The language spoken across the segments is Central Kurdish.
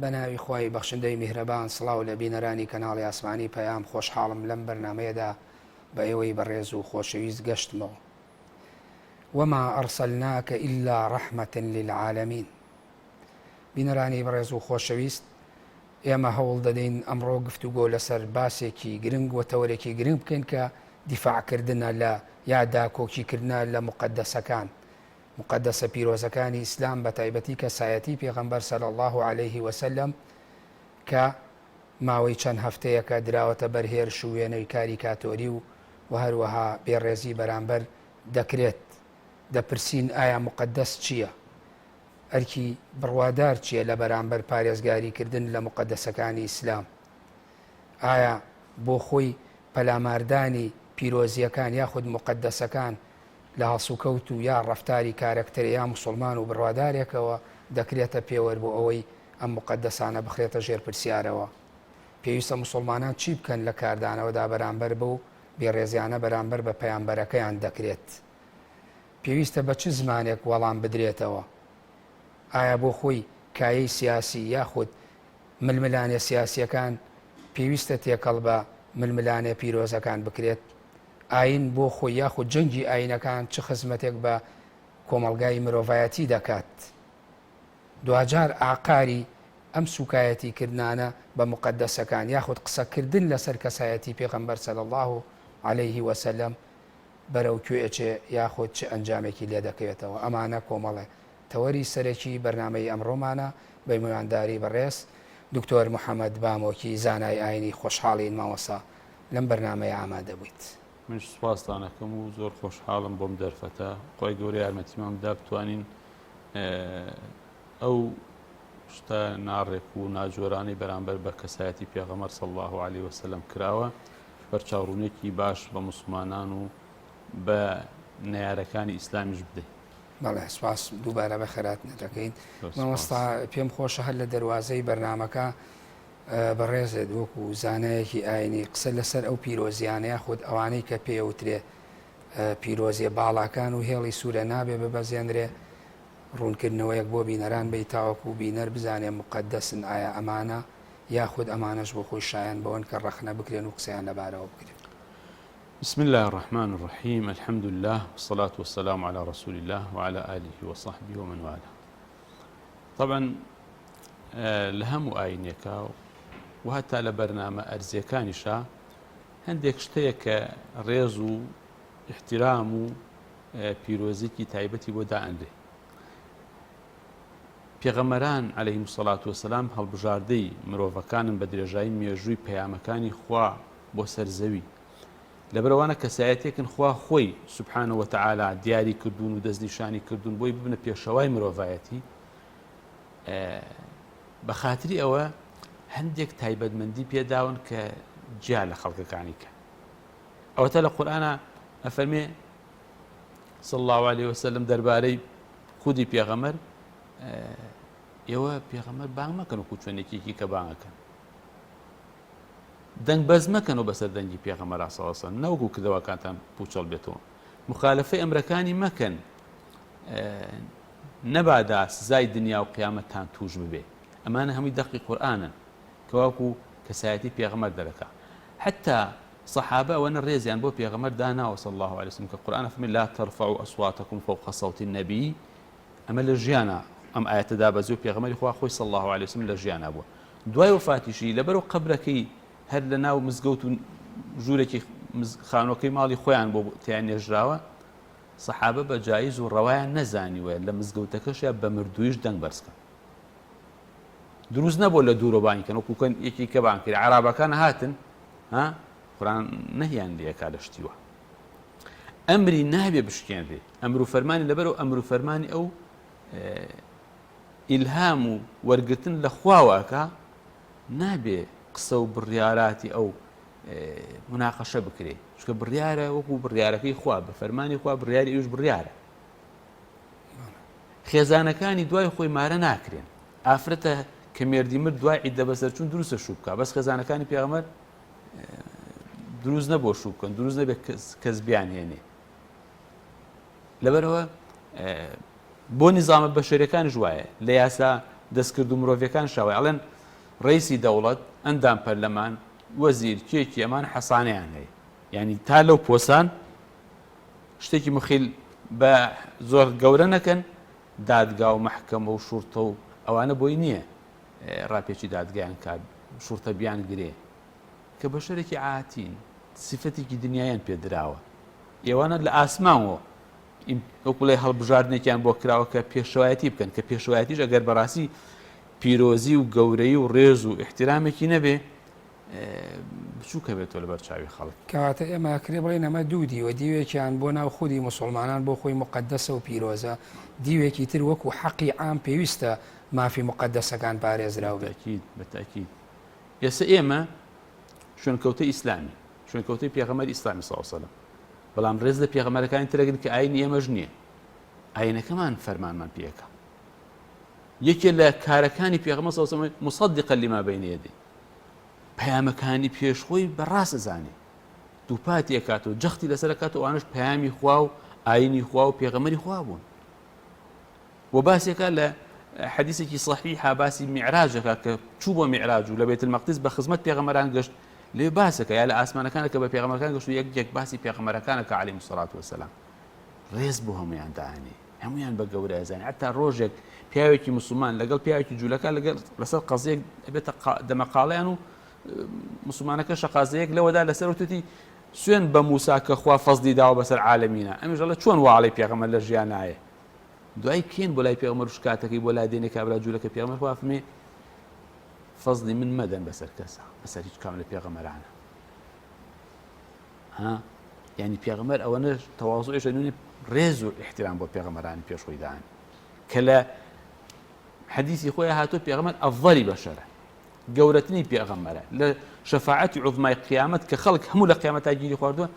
بەناوی خۆی بەخشندەی میهرەبان سڵاو لە بینەرانی کەناڵی ئاسمانی پەیام خۆشحاڵم لەم بەرنمەیەدا بە ئێوەی بەڕێز و خۆشەویست گەشتمەوە. وما ئەرسەلناکە ئیلا ڕەحمەتن للعالەمین. بینەرانی بەڕێز و خۆشەویست، ئێمە هەوڵ دەدەین ئەمڕۆ گفتوگۆ لەسەر باسێکی گرنگ و تەوەرێکی گرنگ بکەین کە دیفاعکردنە لە یادا کۆکیکردنە لە مقدسەکان، مقدسە پیرۆزەکانی ئیسلام، بە تایبەتی کەسایەتی پێغەمبەر صلی الله عليه وسلم کە ماوەی چەند هەفتەیەکە دراوەتە بەرهێر شوێنەی کاریکاتۆری و هەروەها بێڕێزی بەرامبەر دەکرێت. دەپرسین ئایا مقدس چییە؟ ئەرکی بڕوادار چییە لە بەرامبەر پارێزگاریکردن لە مقدسەکانی ئیسلام؟ ئایا بۆ خۆی پەلاماردانی پیرۆزیەکان یاخود مقدسەکان لە هەڵسوکەوت و یا ڕەفتاری کارەکتەر یا موسڵمان و بڕوادارێکەوە دەکرێتە پێوەەر بۆ ئەوەی ئەم مقدسانە بخرێتە ژێر پرسیارەوە؟ پێویستە موسڵمانان چی بکەن لە کاردانەوەدا بەرامبەر بە و بێڕێزیانە بەرامبەر بە پەیامبەرەکەیان دەکرێت؟ پێویستە بە چ زمانێک وەڵام بدرێتەوە؟ ئایا بۆ خۆی کایەی سیاسی یاخود ململانێ سیاسیەکان پێویستە تێکەڵ بە ململانێ پیرۆزەکان بکرێت؟ ئاین بۆ خۆی یاخود جەنگی ئاینەکان چ خزمەتێک بە کۆمەڵگای مرۆڤایەتی دەکات؟ دوجار ئاقاری ئەم سوکایەتی کردانە بە مقدسەکان یاخود قسەکردن لەسەر کەسایەتی پێغەمبەر صلی الله عليه وسلم بەرەو کوێچێ یاخود چه ئەنجامێکی لێ دەکەوێتەوە؟ ئەمانە کۆمەڵێ تەوەری سەرەکی بەرنامەی ئەمڕۆمانە بە میوانداری بەڕێز دکتۆر محەممەد بامۆکی زانای ئاینی. خۆشحاڵین ماوەسا لەم بەرنامەیە ئامادە بوویت. من سوپاسدانەکەم و زۆر خۆشحاڵم بۆم دەرفەتە. خۆی گەورەی یارمەتیماندا بتوانین ئەو شتە ناڕێک و ناجۆرانی بەرامبەر بە کەسایەتی پێغەمبەر صلی الله عليه وسلم کراوە بەرچاوڕوونێکی باش بە موسڵمانان و بە نەیارەکانی ئیسلامیش بدەین. بەڵێ سوپاس دووبارە بە خێرات نەتەکەین. مامۆستا پێم خۆشە هەر لە دەواازەی بەرنمەکە بەڕێزێت وەکو زانایەکی ئاینی قسە لەسەر ئەو پیرۆزیانەیە خودت ئەوانەی کە پێوترێ پیرۆزیە باڵاکان و هێڵی سوورە نابێ ببەزێنرێ ڕوونکردنەوەیەک بۆ بینەران بی تاوەکو بینەر بزانێ مقدسن ئایا ئەمانە یاخود ئەمانەش بۆ خۆی شایان بەوەن کە ڕەخنە بکرێن و قسەیان لەبارەوە بکرێن. بسم الله الرحمن الرحيم. الحمد لله والصلاة والسلام على رسول الله وعلى آله وصحبه ومن والاه. طبعا لهم آينيك وهتا لبرنامج أرزيكانشا هندێک شتەیە کە ڕێز و احترام و پیرۆزیکی تایبەتی بۆ دائەنرێ. پێغەمبەران عەلەیهیم الصەلاة وەسەلام هەڵبژاردەی مرۆڤەکانن بە درێژایی مێژووی پەیامەکانی خوا بۆ سەرزەوی. لەبەرەوانە کەسایەتێکن خوا خۆی سوبحانە وتەعالا دیاری کردوون و دەستنیشانی کردوون بۆی ببنە پێشەوای مرۆڤایەتی. بە خاتری ئەوە هەندێک تایبەتمەندی پێداون کە جیا لە خەڵکەکانی کە ئەوەتە لە قورئانە ئەفەرمێ صلی الله عليه وسلم دەربارەی خودی پێغەمبەر ئێوە پێغەمبەر بانگ مەکەن وەکو چۆنێکێکی کە بانگەکەن، دەنگ بەز مەکەن و بەسەر دەنگی پێغەمبەر صلی الله عليه وسلم نەوەکو کردەوەکانتان پوچەڵ بێتەوە، مخالفەی ئەمرەکانی مەکەن، نەبادا سزای دنیا و قیامەتتان توش ببێ. ئەمانە هەمووی دەقی قورئانن کە وەکو کەسایەتی پێغەمبەر دەرەکا. حتا صحابە ئەوەنە ڕێزیان بۆ پێغەمبەر داناوە صلی الله عليه وسلم کە قورئان فەرمێ لا ترفعوا أصواتكم فوق صوت النبي. ئەمە لە ژیانە ئەم ئاەتە دابەزی و پێغەمبەری خوا خۆی صلی الله عليه وسلم لە ژیانە بووە. دوای وفاتیشی لەبەرەوە قەبرەکەی هەر لە ناو مزگەوت و ژوورێکی خانۆکەی ماڵی خۆیان بۆ تیان نێژراوە، سەحابە بە جایز و ڕەوایان نەزانیوە لە مزگەوتەکەشیان بە مردوویش دەنگ بەرزکەن. دروست نەبوو لە دوورۆبانیکەن وەکوکەن یەکی کە بان کرد عەرابەکان هاتن قورئان نەهیان لێکا لە شتیوە. ئەمری نابێ بشکێنرێ، ئەمر و فەرمانی لەبەرەوە ئەمر و فەرمانی ئەو ئیلهام و وەرگرتن لە خواوەکە نابێ قسە و بڕیاراتی ئەو مناقەشە بکرێ، چونکە بڕیارە وەکو بڕیارەکەی خوا بە فەرمانی خوا بڕیاری ئەوش بڕیارە. خێزانەکانی دوای خۆی مارە ناکرێن. ئافرەتە کە مێردی مرد دوای عیدە بەسەر چوون دروستە شوو بکە، بەس خێزانەکانی پێغەمبەر دروست نەبووە شوو بکەن، دروست نەبێت کەس بیان هێنێ. لەبەرەوە بۆ نیزامە بەشەریەکانیش وایە لە یاسا دەستکرد و مرۆڤەکان شاوی ئەڵێن ڕئیسی دەوڵەت ئەندام پەرلەمان وەزیر کێکی ئەمان حەسانەیان هەیە یعنی تا لەو پۆسان شتێکی مخیل بە زۆر گەورە نەکەن دادگا و مەحکەمە و شورتە و ئەوانە بۆی نییە ڕاپێکی دادگایان کات شورتە بیان گرێ کە بە شەرێکی عاتین سیفەتێکی دنیایان پێدراوە ئێوانە لە ئاسمانەوە وەکوڵێ هەڵبژاردنێکیان بۆ کراوە کە پێشەوایەتی بکەن کە پێشەوایەتیش ئەگەر بەڕاستی پیرۆزی و گەورەی و ڕێز و احترامێکی نەبێ بچووکە بێتەوە لە بەرچاوی خەڵک کەواتە ئێمە کرێ بڵێن ئەمە دوو دیوە دیوێکیان بۆ ناو خودی مسلمانان بۆ خۆی مقدسە و پیرۆزە دیوێکی تر وەکو حەقی عام پێویستە مافی مقدسەکان پارێزراو بێت بەتاکید ئێستا ئێمە شوێنکەوتەی ئیسلامی شوێنکەوتەی پێغەمبەری ئیسلامی صلی الله علیه وسلم بەڵام ڕێز لە پێغەمبەرەکانی ترەگرن کە ئاینی ئێمەش نییە ئاینەکەمان فەرمانمان پێەکە یەکێ لە کارەکانی پێغەمبەر صلی الله علیه وسلم مصدقا لما بین یدی پەیامەکانی پێشخۆی بەڕاست ئەزانێ دووپاتی ئەکاتەوە جەختی لەسەر ئەکاتەوە ئەوانش پەیامی خوا و ئاینی خوا و پێغەمبەری خوا بوون و باسێکە لە حەدیثێکی صحیحە باسی میعراجەکە کە چوو بۆ میعراج و لە بەیت المەقدس بە خزمەت پێغەمبەران گەشت لێ باسەکە یا لە ئاسمانەکانە کە بە پێغەمبەرەکان گەشت و یەک باسی پێغەمبەرەکانەکە عەلەیهیمۇ الصەلاة وەسەلام ڕێز بۆ هەمویان داهەنێ هەمویان بە گەورە ئەزانێ حتا ڕۆژێک پیاوێکی مسلمان لەگەڵ پیاوێکی جوولەکە لەسەر قەزەیەک بێتە دەمەقاڵەیان و مسلمانەکە شەقازەیەک لەوەدا لەسەر وتوتی سوێن بە موسا کە خوا فەزلی داوە بەسەر عالەمینە ئەمیش دەڵێ چۆن واڵی پێغەمبەر لە ژیان نایە دوای کێن بۆ لای پێغەمبەر شکاتەکەی بۆ لای دێنێ کابرا جوولەکە پێغەمبەر خوا فەرمێ فەزلی من مەدەن بەسەر کەسە بەسەر هیچ کام لە پێغەمبەرانە ها یعنی پێغەمبەر ئەوەنە تەواضوعیش نوێنێ ڕێز و احترام بۆ پێغەمبەرانی پێشخۆی داهەن کە لە حەدیثی خۆی هاتووە پێغەمبەر ئەفضەلی بەشەرە گەورەترین پێغەمبەرە لە شەفاعەتی عوزمای قیامەت کە خەڵک هەموو لە قیامەتا گیری خواردووە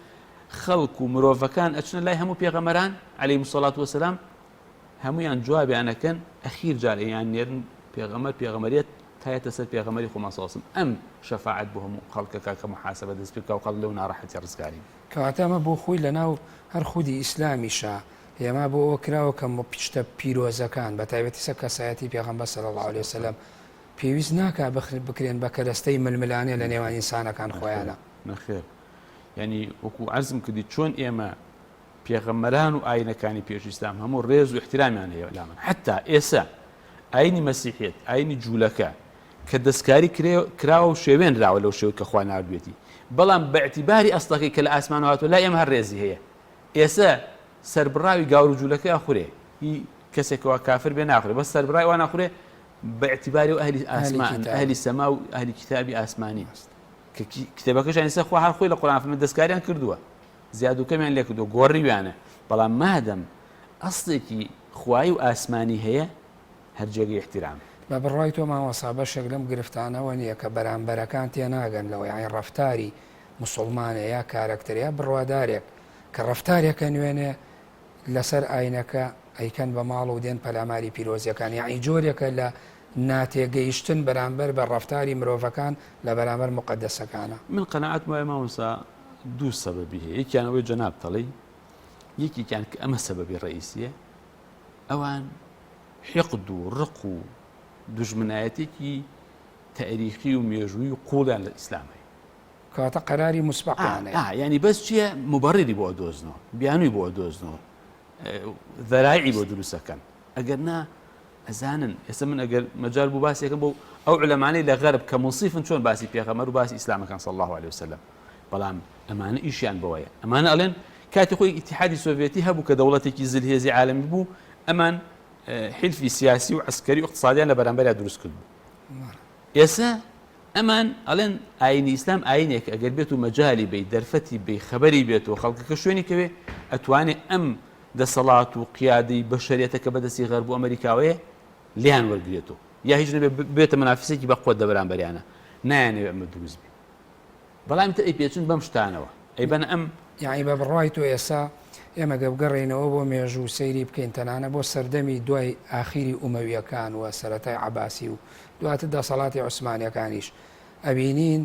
خەڵک و مرۆڤەکان ئەچنە لای هەموو پێغەمبەران عەلەیهیمۇ الصەلاة وەسەلام هەمویان جوابیانەکەن ئەخیر جار ئەیان نێرن پێغەمبەریەت تایەتە سەر پێغەمبەری خۆمان صلی الله علیه وسلم ئەم شەفاعەت بۆ هەموو خەڵکەکە کە محاسبە دەست پێ بکا و خەڵک لەو ناڕەحەتی ڕزگاری کەواتە ئەمە بۆ خۆی لەناو هەر خودی ئیسلامیشە ئێمە بۆ ئەوە کراوە کە پیشتە پیرۆزەکان بە تایبەتی سە کەسایەتی پێغەمبەر صلی الله علیه وسلم پێویست ناکە بکرێن بە کەرەستەی ململانێ لە نێوان ئینسانەکان خۆیانە نەخێر یعنی وەکو عەرزم کردی چۆن ئێمە پێغەمبەران و ئاینەکانی پێش ئیسلام هەموو ڕێز و احترامیان هەیە لامن حتا ئێستا ئاینی مەسیحیەت ئاینی جوولەکە کە دەستکاری کراوە و شێوێنراوە لەو شێوەی کە خوا ناردوێتی بەڵام بە ئەعتیباری ئەسڵەکەی کە لە ئاسمان هاتووە لا ئێمە هەر ڕێزی هەیە ئێستا سەربڕاوی گاور و جوولەکە ئەخورێ هی کەسێکەوە کافر بێ ناخورێ بەس سەربڕای وان ناخورێ باعتباری ئەهلی ئاسمان ئەهلی سەما و ئەهلی کتابی ئاسمانی کە کتێبەکەشیان ئێستا خوا هەر خۆی لە قورئان فەرمێ دەستکاریان کردووە زیاد و کەمیان لێ کردووە گۆڕیویانە بەڵام مادەم ئەسڵێکی خوای و ئاسمانی هەیە هەر جێگەی احترام بە بڕای تۆ مامۆستا بەشێک لەم گرفتانەوە نییە کە بەرامبەرەکان تێناگەن لەوەی یعنی ڕەفتاری موسڵمانە یا کارکتەریا بڕوادارێک کە ڕەفتارێکە نوێنێ لەسەر ئاینەکە ئەیکەن بە ماڵ و دێن پەلاماری پیرۆزیەکان یعنی جۆرێکە لە ناتێگەیشتن بەرامبەر بە ڕەفتاری مرۆڤەکان لە بەرامبەر مقدسەکانە من قەناعەت وایە مامۆستا دوو سەبەبی هەیە یەکیانەوەی جەناب تەڵی یەکێکیان کە ئەمە سەبەبی ڕئیسیە ئەوان حقد و ڕق و دوژمنایەتێکی تاریخی و مێژووی و قوڵیان لە ئیسلامەیە کەواتە قەراری موسبەقیانەیە ینی بەس چییە مبەڕێری بۆ دۆزنەوە بیانووی بۆ دۆزنەوە ذەرایعی بۆ دروستەکەن ئەگەر نا ئەزانن ئێستا من ئەگەر مەجال بوو باسێکم بۆ ئەو علەمانەی لە غەرب کە منصیفن چۆن باسی پێغەمبەر و باسی ئیسلامەکان صلی الله علیه وسلم بەڵام ئەمانە ئیشیان بەوەیە ئەمانە ئەڵێن کاتی خۆی ئیتیحادی سۆڤێتی هەبوو کە دەوڵەتێکی زلهێزی عالەمی بوو ئەمان حلفی سیاسی و عسکەری و اقتصادیان لە بەرامبەریا دروست کرد بوو ئێستا ئەمان ئەڵێن ئاینی ئیسلام ئاینێک ئەگەر بێت و مەجالی بێ دەرفەتی بێ خەبەری بێتەوە خەڵکەکە شوێنی کەوێ ئەتوانێت ئەم دەسەڵات و قیادەی بەشەریەتەکە بەدەستی غەرب و ئەمریکاوەیە لیان وەرگێتەوە یا هیچ نەبێ بێتە مەنافسێکی بەخۆت دە بەرامبەریانە نایانەوێت ئەمە دروست بێ بەڵام تە ئەی پێچون بەم شتانەوە ئەی بەن ئەم یعنی بە بڕای تۆ ئێستا ئێمە گەبگەڕێنەوە بۆ مێژوو سەیری بکەین تەنانە بۆ سەردەمی دوای ئاخیری ئومەویەکان و سەرەتای عەباسی و دواتر دەسەڵاتی عوسمانیەکانیش ئەبینین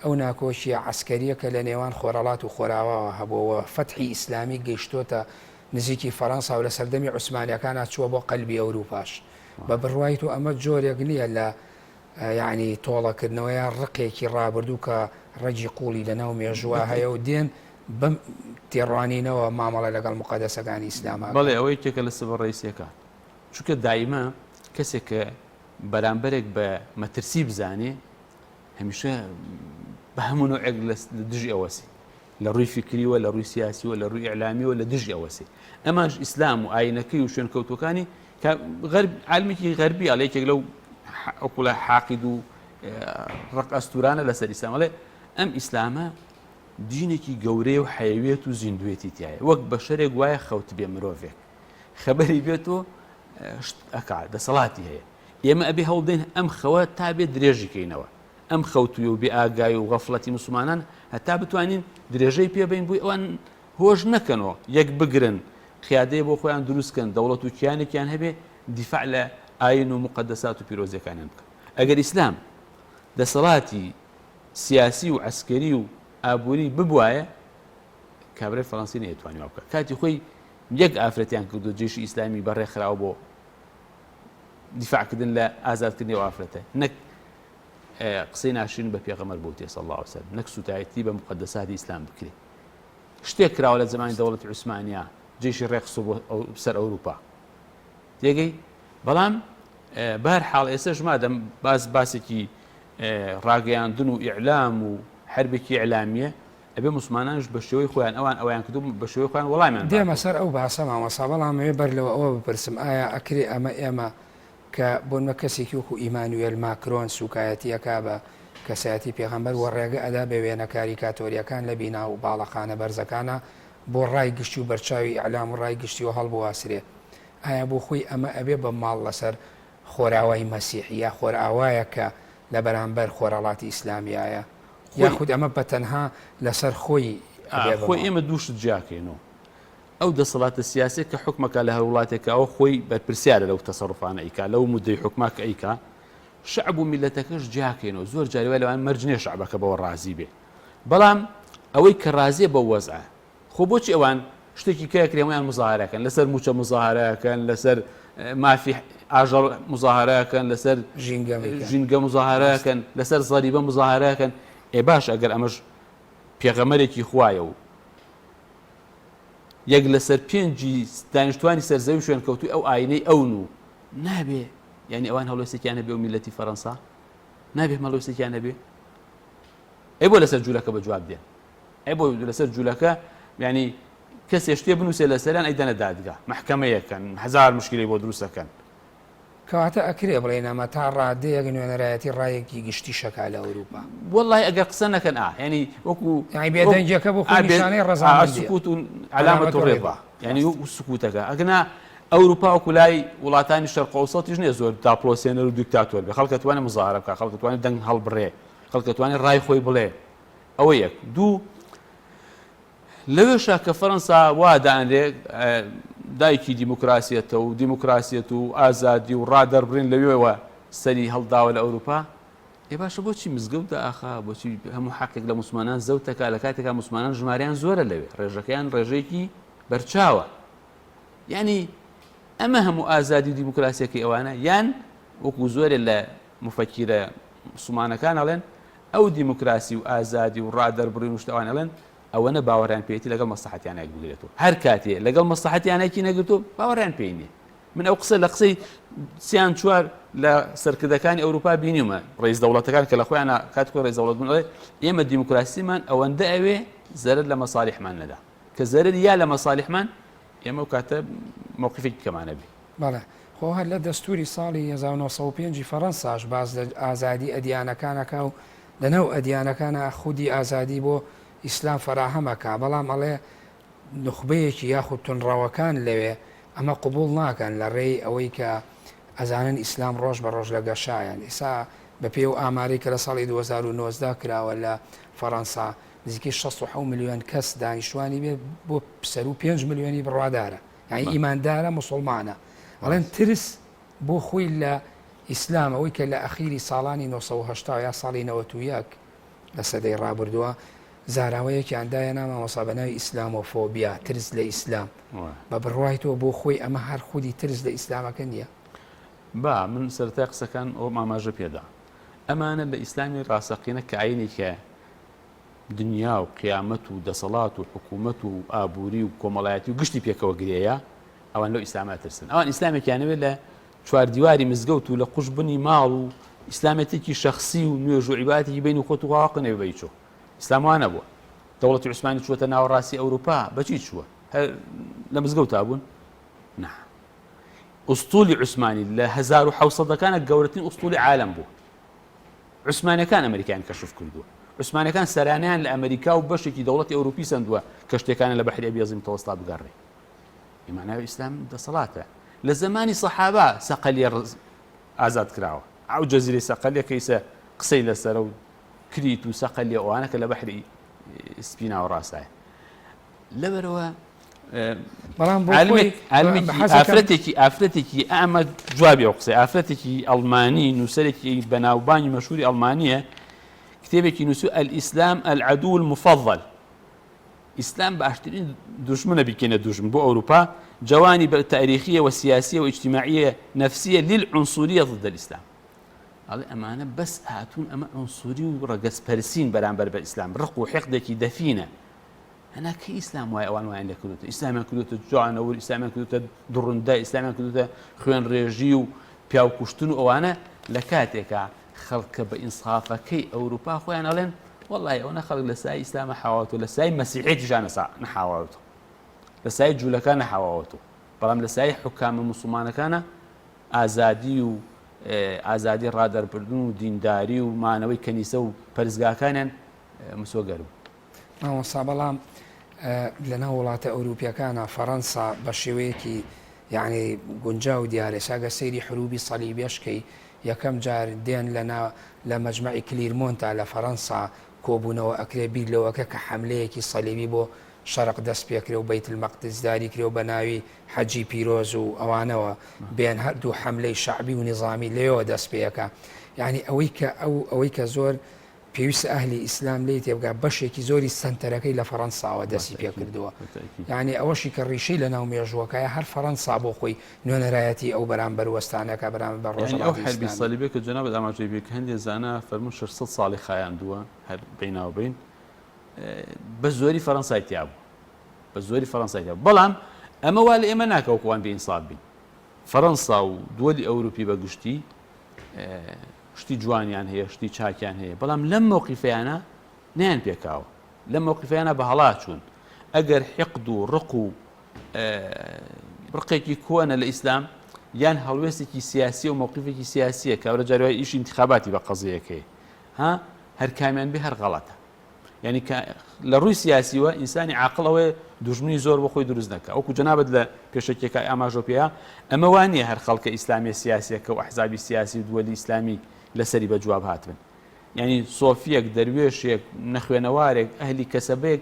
ئەو ناکۆشیە عەسکەریەکە لە نێوان خۆرەڵات و خۆراوەوە هەبووەوە فەتحی ئیسلامی گەیشتۆتە نزیکی فەڕەنسا و لە سەردەمی عوسمانیەکانە چووە بۆ قەلبی ئەوروپاش بە بڕوای تۆ ئەمە جۆرێک نییە لە یعنی تۆڵەکردنەوەیان ڕقێکی ڕابردوو کە ڕەجی قوڵی لەناو مێژووە هەیە و دێن بەم تێڕوانینەوە مامەڵە لەگەڵ مقەدەسەکانی ئیسلاما. بەڵێ ئەوەی کێکە لە سبە ڕئیسیەکە چونکە دایمە کەسێک کە بەرامبەرێک بە مەترسی بزانێ هەمیشە بە هەموو نوعێک لە دژی ئەوەسی لە ڕووی فکریوە لە ڕووی سیاسیوە لە ڕووی ئیعلامیوە لە دژی ئەوەسی. ئەمانش ئیسلام و ئاینەکەی و شوێن کەوتوەکانی عالمێکی غەربی ئەڵەیەکێک لەو ئەوکوڵە حاقید و ڕق ئەستورانە لەسەر ئیسلامەڵێ ئەم ئیسلامە دینێکی گەورەی و حەیوێت و زیندوێتی تایە وەک بە شەرێک وایە خەوت بێ مرۆڤێک خەبەری بێت و ئەکا دەسەڵاتی هەیە. ئێمە ئەبێ هەوڵدەین ئەم خەوە تا بێت درێژیکەینەوە ئەم خەوتوی و بێ ئاگای و غەفڵەتی مسلمانان هەتا بتوانین درێژەی پێبین بووی ئەوان هۆش نەکەنەوە یەک بگرن قیادەیە بۆ خۆیان دروستکەن دەوڵەت و کیانێکیان هەبێ دیفاع لە ئاین و مقەدەسات و پیرۆزیەکانیان بکەن. ئەگەر ئیسلام دەسەڵاتی سیاسی و عسکەری و ئابووری ببوایە کابرای فەڵەنسی نەیەتوانی وا بکە. کاتی خۆی یەک ئافرەتیان کردو جێشی ئیسلامی بەڕێکخراوە بۆ دیفاعکردن لە ئازادکردنی ئەو ئافرەتە نەک قسەی ناشرین بە پێغەمبەر بۆ تێ صلی الله علیه وسلم نەک سوتایەتی بە مقەدەساتی ئیسلام بکرێ. شتێک کراوە لە زمانی دەوڵەتی عوسمانیا جێشی ڕێخسۆ بۆ سەر ئەوروپا تێگەی. بەڵام بەهەرحاڵ ئێستاش مادەم باسێکی ڕاگەیاندن و ئیعلام و حربێکی ئیعلامیە ئەبێ مسلمانانش بە شێوەی خۆیان ئەویان کردو بە شێوەی خۆیان وەڵامیان دێمە سەر ئەو باسە مامەسا بەڵام ئێ بەر لەوە ئەوە بپرسم ئایا ئەکرێ ئێمە کە بۆنمە کەسێکی وەکو ئیمانوێل ماکرۆن سوکایەتیەکە بە کەسایەتی پێغەمبەر و ڕێگە ئەدا بە وێنە کاریکاتۆریەکان لە بینا و باڵەخانە بەرزەکانە بۆ ڕای گشتی و بەرچاوی ئەعلام و ڕای گشتی و هەڵبواسرێ. ئایا بۆ خۆی ئەمە ئەبێ بە ماڵ لەسەر خۆراوای مەسیح یا خۆرئاوایە کە لە بەرامبەر خۆرەڵاتی ئیسلامیایە یاخود ئەمە بە تەنها لەسەر خۆی خۆی ئێمە دووشت جیاکەینەوە. ئەو دەسەڵاتە سیاسی کە حکومەکە لە هەر وڵاتێکە ئەو خۆی بەرپرسیارە لەو تەسەڕوفانە ئەیکا لەو مودەی حکوماکە ئەیکا شعب و میلەتەکەش جیاکەینەوە زۆر جاریوە لەوان مەرجنێ شعبەکە بەوە ڕازی بێ. بەڵام ئەوەی کە ڕازیە بە وەزعە خۆ بۆچی ئەوان شتێکی کەکرێمەیان مزاهرەکەن لەسەر موچە مزاهرەکەن لەسەر مافی ئاژەڵ مزاهرەکەن لەسەر ژینگە مزاهرەکەن لەسەر زەریبە مزاهرەکەن. ئێ باش ئەگەر ئەمەش پێغەمەرێکی خوایە و یەک لەسەر پێنجی دانیشتوانی سەرزەوی شوێن کەوتوی ئەو ئاینەی ئەون و نابێ یعنی ئەوان هەڵوێستێکیان هەبێ و میلەتی فەڕەنسا نابێ هەڵوێستێکیان هەبێ ئەی بۆ لەسەر جوولەکە بە جواب دێن ئەی بۆ لەسەر جوولەکە ینی کەسێ شتێ بنووسێ لەسەریان ئەیدەنە دادگا محکەمەیەکەن هەزار مشکلی بۆ دروستەکەن. کەواتە ئەکرێ بڵێن ئەمە تا ڕادەیەک نوێنەرایەتی ڕایەکی گشتی شەکا لە ئەوروپا وەڵڵای ئەگەر قسە نەکەن ینی وەکو بێدەنجەکە بۆ نیشانەی ڕەزامەندی سکوت و علامەت ڕێبا ینی و سکوتەکە ئەگەنا ئەوروپا وەکو لای وڵاتانی شەرق ئەوسەتیش نییە زۆر داپلۆسێنەر و دیکتاتۆر بێ خەڵکە توانێت مزاهرە بکات خەڵکە توانێت دەنگ هەڵبڕێ خەڵکە توانێت ڕای خۆی بڵێ. ئەوە یەک دوو لەوێشە کە فەڕەنسا وا دانرێ دایکی دیموکراسیەتە و دیموکراسیەت و ئازادی و ڕادەربڕین لەوێەوە سەری هەڵداوە لە ئەوروپا. ئێ باشە بۆچی مزگەوت ئاخا بۆچی هەموو حەقێک لە مسلمانان زەوتەکە لە کاتێکا مسلمانان ژماریان زۆرە لەوێ ڕێژەکەیان ڕێژەیەکی بەرچاوە. یعنی ئەمە هەموو ئازادی و دیموکراسیەکەی ئەوانە یان وەکو زۆرێ لە مفەکیرە مسلمانەکان ئەڵێن ئەو دیموکراسی و ئازادی و ڕادەربڕین و شتەوان ئەڵێن ئەوەنە باوەڕیان پێێتی لەگەڵ مەسلحەتیانێک بگرێتەوە هەر کاتێ لەگەڵ مەسلحەتیانێکی نەگرتو باوەڕیان پێی نییە. من ئەو قسە لە قسەی سیان چوار لە سەرکردەکانی ئەوروپا بینیمە ڕێز دەوڵەتەکان کە لە خۆیان کاتکۆ ڕێز دەوڵەت بن ئێمە دیموکراسیمان ئەوەندە ئەوێ زەرر لە مەسالیحمان نەدا کە زەرر یا لە مەسالیحمان ئێمە و کاتە موقفێکی کەمانە بێ. بەڵێ خۆ هەر لە دەستوری ساڵی 1950 فەڕەنساش باز لە ئازادی ئەدیانەکانەکە و لەنەو ئەدیانەکانە خودی ئازادی بۆ ئیسلام فراهەمەکە بەڵام ئەڵێ نخبەیەکی یاخود تونڕەوەکان لەوێ ئەمە قبول ناکەن لە ڕێی ئەوەی کە ئەزانن ئیسلام ڕۆژ بە ڕۆژ لە گەشایان. ئێستا بە پێ و ئاماری کە لە ساڵی 2019 کراوە لە فەڕەنسا نزیکەی 67 میلیۆن کەس دانیشتوانی بێ بۆ سەر و 5 میلیۆنی بڕوادارە یعنی ئیماندارە مسلمانە. ئەڵێن ترس بۆ خۆی لە ئیسلام ئەوەی کە لە ئەخیری ساڵانی 1970 یا ساڵی 91 لە سەدەی ڕابردووە زاراوەیەکیاندایە نامە مەسابەناوی ئیسلامۆفۆبیا ترس لە ئیسلام بە بڕوای تۆ بۆ خۆی ئەمە هەر خودی ترس لە ئیسلامەکە نییە. با من سەرەتای قسەکان ئەو ماماژە پێدا ئەمانە لە ئیسلامی ڕاستەقینە کە عینێکە دنیا و قیامەت و دەسەڵات و حکوومەت و ئابووری و کۆمەڵایەتی و گشتی پێکەوە گرەیە ئەوان لەو ئیسلامە ترسن ئەوان ئیسلامێکیانەوێت لە چواردیواری مزگەوت و لە قوشبنی ماڵ و ئیسلامەتێکی شەخسی و نوێژ و عیبادەتی بین و خۆت و واقع نەبێ بەیچۆ ئیسلاموانە بووە دەوڵەتی عوسمانی چووەتە ناوەڕاستی ئەوروپا بەچی چووە لە مزگەوتا بوون نا ئوستولی عوسمانی لە 1700ەکانە گەورەترین ئوستولی عالەم بوو عوسمانیەکان ئەمریکایان کەشف کردووە عوسمانیەکان سەرانیان لە ئەمریکا و بەشێکی دەوڵەتی ئەوروپی سندووە کە شتێکانە لە بەحری ئەبیەزیم تەوەستا بگەڕێ ئیماناوی ئیسلام دەسەڵاتە لە زمانی سەحابە سەقەلیە ئازاد کراوە ئەو جەزیرەی سەقەلیە کەیسە قسەی لەسەرە و کریت و سەقەلیە ئەوانە کە لە بەحری سپیناوە ڕاستایە لەبەرەوە ئافرەتێکی ئەمە جوابی ئەو قسەی ئافرەتێکی ئەڵمانی نووسەرێکی بەناوبانی مەشهوری ئەڵمانیە کتێبێکی نووسوو ئەلئیسلام ئەلعەدوو المفەضەل ئیسلام باشترین دوژمنە بیکەنە دوژمن بۆ ئەوروپا جوانب تاريخية وسياسية واجتماعية نفسية للعنصرية ضد الإسلام. هذا أمانة بس هاتون أما عنصري ورقص برسين برانبر بالإسلام رقوا حقدك دفينة. أنا كإسلام واي أوان واي عندك كلوته إسلام كلوته جوعنا والإسلام كلوته درندا إسلام كلوته خوان ريجيو بياو كشتنو أوانا لكاتك خلق بإنصافة كي أوروبا خوان أولين والله أنا خلق لساي إسلام حواته لساي مسيحية جانا نحواته لساي جولا كان حواته بلام لساي حكام المسلمان كان آزادي و آزادي رادر بردون و دينداري و معنوي كنيسة و پرزگاه كان مسوقرو ما بەڵام لەناو وڵاتە ئەوروپیەکانە فەڕەنسا بە شێوەیەکی یعنی گونجاو دیارە ساگە سەیری حروبی سەلیبیەشکەی یەکەم جار دێن لە مەجمەعی کلیرمۆنتا لە فەڕەنسا کۆبوونەوە ئەکرێ بیر لەوەکە کە حەملەیەکی سەلیبی بۆ شەرق دەست پێکرێ و بەیت المەقدس داری کرێ و بە ناوی حەجی پیرۆز و ئەوانەوە بێن هەردوو حەملەی شعبی و نظامی لێەوە دەست پێەکە یعنی ئەوەی کە زۆر پێویستە ئەهلی ئیسلام لێ تێبگا بەشێکی زۆری سنتەرەکەی لە فەڕەنساوە دەستی پێ کردووە یعنی ئەوەشی کە ڕیشەی لە ناو مێژووەکەیە هەر فەڕەنسا بۆ خۆی نوێنەرایەتی ئەو بەرامبەر وەستانەکە بەرامبەر بە ڕۆژەڵاتی ئەو حربی سەلیبی کە جەناب ئاماژەی بێ هەندێک زانە فەرموون 600 ساڵی خایاندووە هەر بیناوبین بە زۆری فەڕەنسای تیا بوو بە زۆری فەڕەنسای تیا بەڵام ئەمە وا لە ئێمە ناکەوەکوان بئینساف بین فەڕەنسا و دووەلی ئەوروپی بەگشتی شتی جوانیان هەیە شتی چاکیان هەیە بەڵام لەم مووقیفیانە نیان پێکاوە لەم مووقیفیانە بە هەڵات چوون ئەگەر حقد و ڕق و ڕقێکی کۆنە لە ئیسلام یان هەڵوێستێکی سیاسی و مووقیفێکی سیاسیە کە ئەوە جاروای ئیش انتخاباتی بە قەزەیەکەی ها هەر کامیان بێ هەر غەڵەتە یعنی لە ڕووی سیاسیوە ئینسانی عاقڵەوەی دوژمنی زۆر بۆ خۆی دروست نەکە ئەوکو جەنابەت لە پێشەکێکە ئاماژۆپەیە ئەمە وانە هەر خەڵکە ئیسلامی سیاسیەکە و ئەحزابی سیاسی دووەلی ئیسلامی لەسەری بە جواب هاتبن یعنی سۆفیەک دەروێشێک نەخوێنەوارێک ئەهلی کەسەبەیەک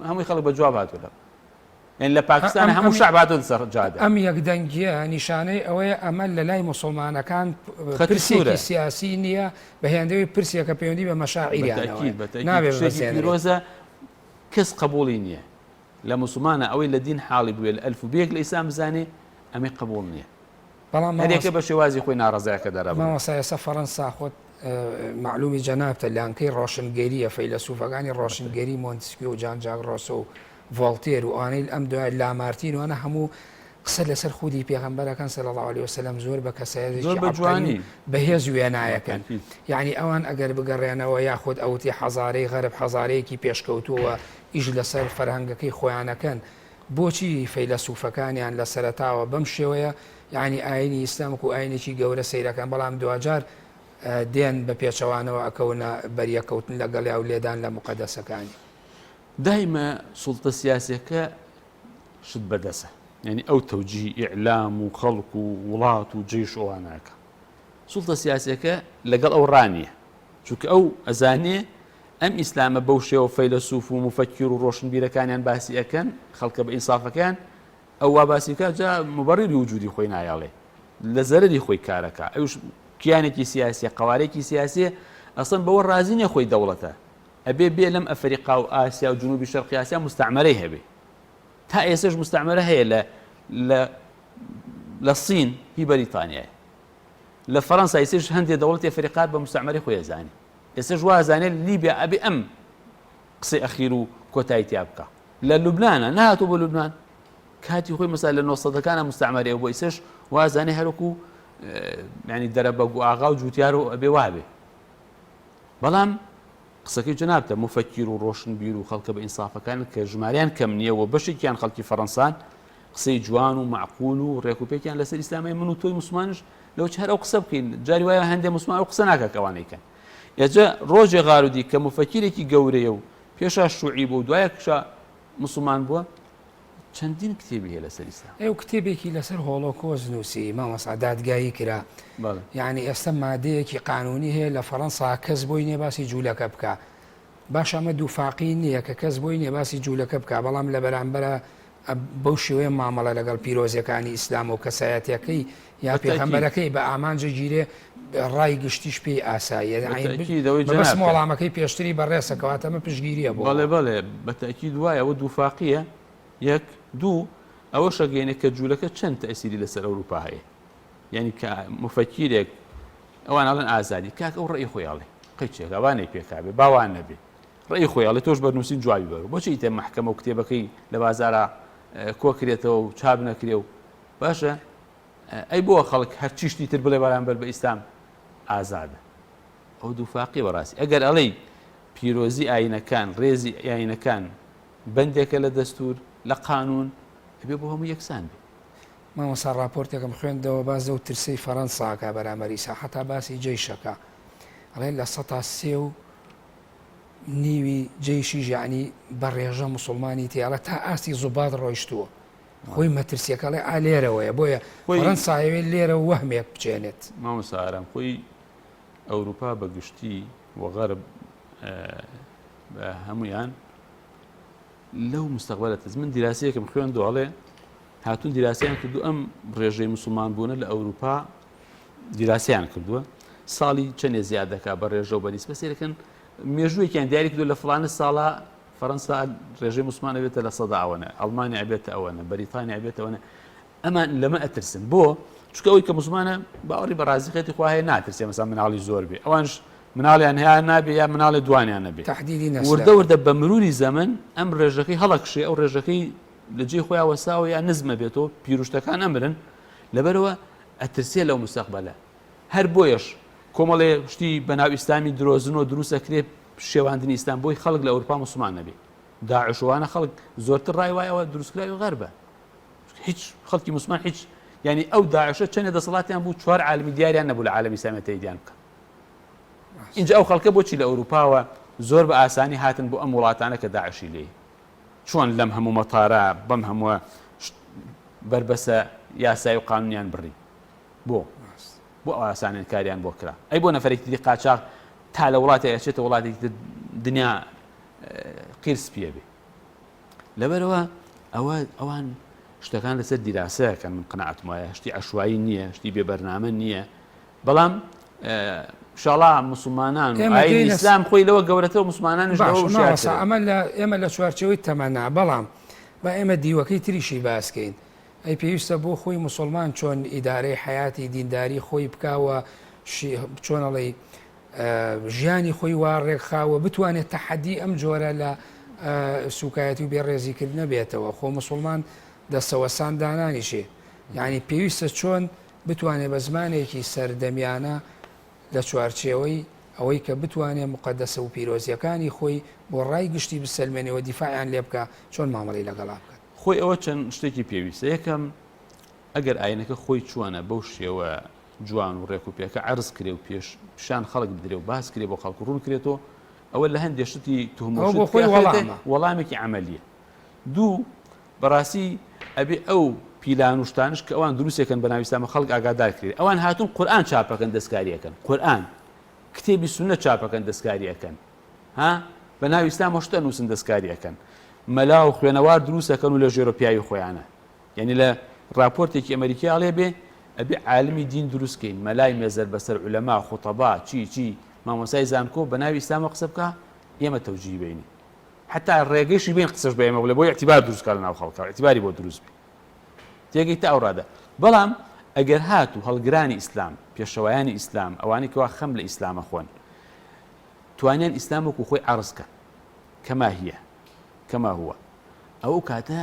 هەمووی خەڵک بە جواب هاتووە یعنی لە پاکستان هەموو شعب هاتون سەر جادە ئەم یەکدەنگیە نیشانەی ئەوەیە ئەمە لە لای موسڵمانەکان پرسێکی سیاسی نییە بە هێندەوەی پرسیەکە پەیوەندی بە مەشاعیریانەوە نابێت پیرۆزە کەس قبوڵی نییە لە موسڵمانە ئەوەی لە دین حاڵی بوێ لە ئەلف و بێک لە ئیسلام بزانێ ئەمەی قبوڵ نییە هەرێکە بە شێوازی خۆی ناڕەزایەکە دەرەبێت مامۆستا فەڕەنسا خۆت معلومی جەنابتە لەانکەی ڕۆشنگەریە فەیلسوفەکانی ڕۆشنگەری مۆنتسکیۆ و جان ژاک ڕۆسۆ و ڤۆڵتێر و ئەوانەی ئەم دوای لامارتین وانە هەموو قسە لەسەر خودی پێغەمبەرەکان صلی الله علیه وسلم زۆر بە کەسایەتێکی جوانی بەهێز وێنایەکەن یعنی ئەوان ئەگەر بگەڕێنەوە یاخود ئەوتی حەزارەی غەرب حەزارەیەکی پێشکەوتووە ئیش لەسەر فەرهەنگەکەی خۆیانەکەن بۆچی فەیلسوفەکانیان لە سەرەتاوە بەم شێوەیە یعنی ئاینی ئیسلام و ئاینێکی گەورە سەیرەکان بەڵام دوجار دێن بە پێچەوانەوە ئەکەونە بەریەکەوتن لەگەڵ یا و لێدان لە مقدسەکانی دائما سلطة سياسية شد بدسة يعني أو توجيه إعلام وخلق وولاة وجيش وهناك سلطة سياسية لقل أو رانية شوك أو أزانية أم إسلام بوشي وفيلسوف ومفكر وروشن بيرا كان يعني باسي أكن خلق بإنصاف كان أو باسي كان جاء مبرر وجودي خوينا يالي لزرري خوي كاركا أيوش كيانكي سياسية قواريكي سياسية أصلا بور رازين يا خوي دولته أبي لم أفريقيا وآسيا وجنوب الشرق آسيا مستعمريها به تا إيساج مستعمرة هي للصين هي بريطانيا لە فەڕەنسا ئێستاش هەندێک دەوڵەتی ئەفریقا بە مستعمەری خۆی ئەزانێ ئێستاش وازانێت لیبیا ئەبێ ئەم قسەی ئەخیر و کۆتایی تیا بکە لە لوبنانە نهاتوو بۆ لوبنان کاتی خۆی مەسا لە 90ەکانە مستعمەری ئەو بۆ ئێستاش وازانێ هەروەکو ینی دەرەبەگ و ئاغا و جوتیار و ئەبێ وابێ بەڵام قسەکەی جنابتە مفەکیر و ڕۆشنبیر و خەڵکە بە ئینسافەکان کە ژماریان کەم نییە و بەشێکیان خەڵکی فەڕەنسان قسەی جوان و معقول و ڕێکوپێکیان لەسەر ئیسلامی من و تۆی مسلمانش لەو هەر ئەو قسە بکەین جاری وایە هەندێک مسلمان ئەو قسە ناکە کەوانەیەکەن ئێجا ڕۆژێ غارودی کە مفەکیرێکی گەورەیە و پێشا شوعی بوو و دوایە کشە مسلمان بووە چەندین کتێبی هەیە لەسەر ئیسلام ئەو کتێبێکی لەسەر هۆڵۆکۆست نووسی مامەسا دادگایی کرا یعنی ئێستا مادەیەکی قانونی هەیە لە فەڕەنسا کەس بۆی نییە باسی جوولەکە بکە باش ئەمە دووفاقی نییە کە کەس بۆی نییە باسی جوولەکە بکە بەڵام لە بەرامبەرە بەو شێوەیە مامەڵە لەگەڵ پیرۆزیەکانی ئیسلام و کەسایەتەکەی یا پێغەمبەرەکەی بە ئامانجە گیرێ ڕای گشتیش پێی ئاساییە بەس وەڵامەکەی پێشتری بەڕێسەکەواتەمە پشگیریە بۆ بەڵێ بەڵێ بەتەکی دوایە ئەوە دووفاقیە یەک دوو ئەوە شەگەینە کە جوولەکە چەند تەئسیری لەسەر ئەوروپا هەیە یعنی کە مفەکیرێک ئەوان ئەڵێن ئازادی کاک ئەو ڕێی خۆیاڵێ قەیچێک ئەوانەی پێکابێ باوان نەبێ ڕێی خۆیاڵێ تۆش بەرنووسین جوابی بەرەوە بۆچی تێ مەحکەمە و کتێبەکەی لە بازارە کۆکرێتەوە و چاپ نەکرێ و باشە ئەی بۆ خەڵک هەرچیشتی تر بڵێ بەرامبەر بە ئیسلام ئازادە ئەو دووفاقی بەڕاستی ئەگەر ئەڵێی پیرۆزی ئاینەکان ڕێزی ئاینەکان بەندێکە لە دەستور لە قانون ئەبێ بۆ هەموو یەکسان بێ مامەسا راپۆرتێکم خوێندەوە باز دە و ترسەی فەڕەنساکە بەرامبەری ساحەتا باسی جێیشەکە ئەڵێ لە 100 نیوی جێیشی ژیانی بەڕێژە مسلمانی تێڵە تا ئاستی زوبات ڕۆیشتووە خۆی مەترسیەکەڵێ ئالێرەوەیە بۆیە فەڕەنسایەوێ لێرە وەهمێک بچێنێت مامۆستا ئارام خۆی ئەوروپا بەگشتی وەغەرب هەمویان لەو مستەقبەلە من دیراسەیەکم خوێن دۆڵێ هاتوون دیراسیان کردو ئەم ڕێژەی مسلمان بوونە لە ئەوروپا دیراسیان کردووە ساڵی چەندێ زیاد دەکا بە ڕێژە و بەنیسبە سێرەکەن مێژوویەکیان دیاری کردو لە فڵانە ساڵە فەڕەنسا ڕێژەی مسلمان ئەبێتە لە سەدا ئەوەنە ئەڵمانیا ئەبێتە ئەوەنە بەریتانیا ئەبێتە ئەوەنە ئەمان لەمە ئەترسن بۆ چونکە ئەوەی کە مسلمانە باوەڕی بە ڕازیقێتی خوا هەیە ناترسێ مەسا مناڵی زۆر بێ ئەوانش مناڵیان هەیە نابێ یا مناڵی دوانیان نەبێ وردە وردە بە مروری زەمن ئەم ڕێژەکەی هەڵەکشێ ئەو ڕێژەکەی لە جێ خۆیان وەساوە یا نزمە بێتەوە پیرۆشتەکان ئەمرن لەبەرەوە ئەترسێ لەو مستەقبەلە هەر بۆیەش کۆمەڵێ شتی بەناو ئیسلامی درۆزن و دروستەکرێ شێواندنی ئیسلام بۆی خەڵک لە ئەوروپا مسلمان نەبێ داعشوانە خەڵک زۆرتر ڕای وایەوە دروستکراوی غەربە هیچ خەڵکی مسلمان هیچ ینی ئەو داعشە چەندە دەسەڵاتیان بوو 4 عالمی دیاریان نەبوو لە عالەمی ئیسلامی تەییدیان بکە اینجا ئەو خەڵکە بۆچی لە ئەوروپاوە زۆر بە ئاسانی هاتن بۆ ئەم وڵاتانە کە داعشی لێ چۆن لەم هەموو مەتارە بەم هەمووە بربەسە یاسای و قانونیان بڕی بۆ ئاسانیان کاریان بۆ کرا ئەی بۆ نەفرێکی دی قاچاق تا لە وڵاتی ئەچێتە وڵاتێکی دنیا قیرس پێ بێ لەبەرەوە ئەوان شتەکان لەسەر دیراسەکەن من قەنەعەتم وایە شتی عەشوایی نییە شتی بێبەرنامە نییە بەڵام شڵا مسلمانان ئیسلام خۆی لەوە گەورەتەوە مسلمانانش ئێمە لە چوارچەوەی تەمەنا بەڵام با ئێمە دیوەکەی تریشی باسکەین ئەی پێویستە بۆ خۆی مسلمان چۆن ئیدارەی حیاتی دینداری خۆی بکاوە چۆنەڵی ژیانی خۆی وا ڕێکخاوە بتوانێت تەحەدی ئەم جۆرە لە سوکایەتی و بێڕێزیکردنە بێتەوە خۆ مسلمان دەستەوەسان دانانیشێ یعنی پێویستە چۆن بتوانێت بە زمانێکی سەردەمیانە لە چوارچێوەی ئەوەی کە بتوانێت مقدسە و پیرۆزیەکانی خۆی بۆ ڕای گشتی بسەلمێنەوە دیفاعیان لێ بکە چۆن مامەڵی لەگەڵا بکات خۆی ئەوە چەند شتێکی پێویستە یەکەم ئەگەر ئاینەکە خۆی چوانە بەو شێوە جوان و ڕێک و پێکە عرض کرێ و پیشان خەڵک بدرێ و باس کرێ بۆ خەڵک ڕوون کرێتەوە ئەوە لە هەندێک شتی توهمەتی وەڵامێکی عەمەلیە دوو بەڕاستی ئەبێ ئەو پیلان و شتانش کە ئەوان دروستێکن بە ناوی ئیسلام خەڵک ئاگادار کرێت ئەوان هاتوون قورئان چاپەکەن دەستکاریەکەن قورئان کتێبی سوننە چاپەکەن دەستکاریەکەن ها بە ناوی ئیسلام شتە نووسن دەستکاریەکەن مەلا و خوێنەوار دروستەکەن و لە ژێرۆ پیاوی خۆیانە یعنی لە راپۆرتێکی ئەمریکی ئاڵێ بێ ئەبێ عالمی دین دروستکەین مەلای مێزەر بەسەر عولەما خوتەبا چی مامۆسای زانکۆ بە ناوی ئیسلام قسە بکە ئێمە تەوجیه بینی حتا ڕێگەیشی بین قسەش بە ئێمە بڵێ بۆ اعتیبار دروستکار لە ناو خەڵکە اعتیباری بۆ دروست بێ تێگەی تا ئەوڕادە بەڵام ئەگەر هات و هەڵگرانی ئیسلام پێشەوایانی ئیسلام ئەوانی کەوا خەم لە ئیسلامە خۆن توانیان ئیسلام وەکو خۆی عەرزکە کەما هو ئەو کاتە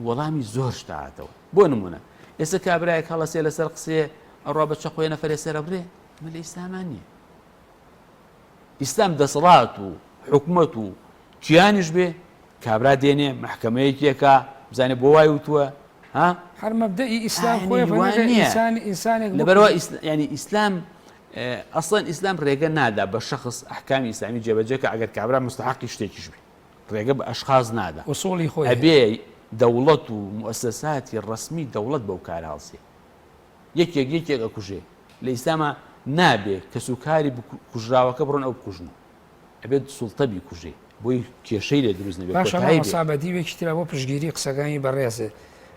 وەڵامی زۆر شتاتەوە بۆ نمونە ئێستا کابرایەک هەڵەسێ لەسەر قسێ ئەڕوا بە چەقۆی نەفەرێ سەرە بڕێ مە لە ئیسلامان نییە ئیسلام دەسەڵات و حکومەت و کیانیش بێ کابرا دێنێ محکەمەیەکێکە بزانێ بۆ وای وتووە ها هەر مەبدەئی ئیسلام يعني خۆی ئینسانێک لەبەرەوە ینی ئیسلام ئەسڵەن ئیسلام ڕێگە نادا بە شەخص ئەحکامی ئیسلامی جێبەجێکە ئەگەر کابرا مستحقی شتێکیش بێ ڕێگە بە ئەشخاص نادا وصولی خۆی ئەبێ دەوڵەت و مؤسساتی ڕسمی دەوڵەت بەو کار هەڵسێ یەکێک ئەکوژێ لە ئیسلامە نابێ کە سوکاری کوژراوەکە بڕۆن ئەو بکوژن ئەبێت سوڵتە بیکوژێ بۆی کێشەی لێ دروست نەبێت سابەتی وێکترا بۆ پشگیری قسەکانی بەڕێزێ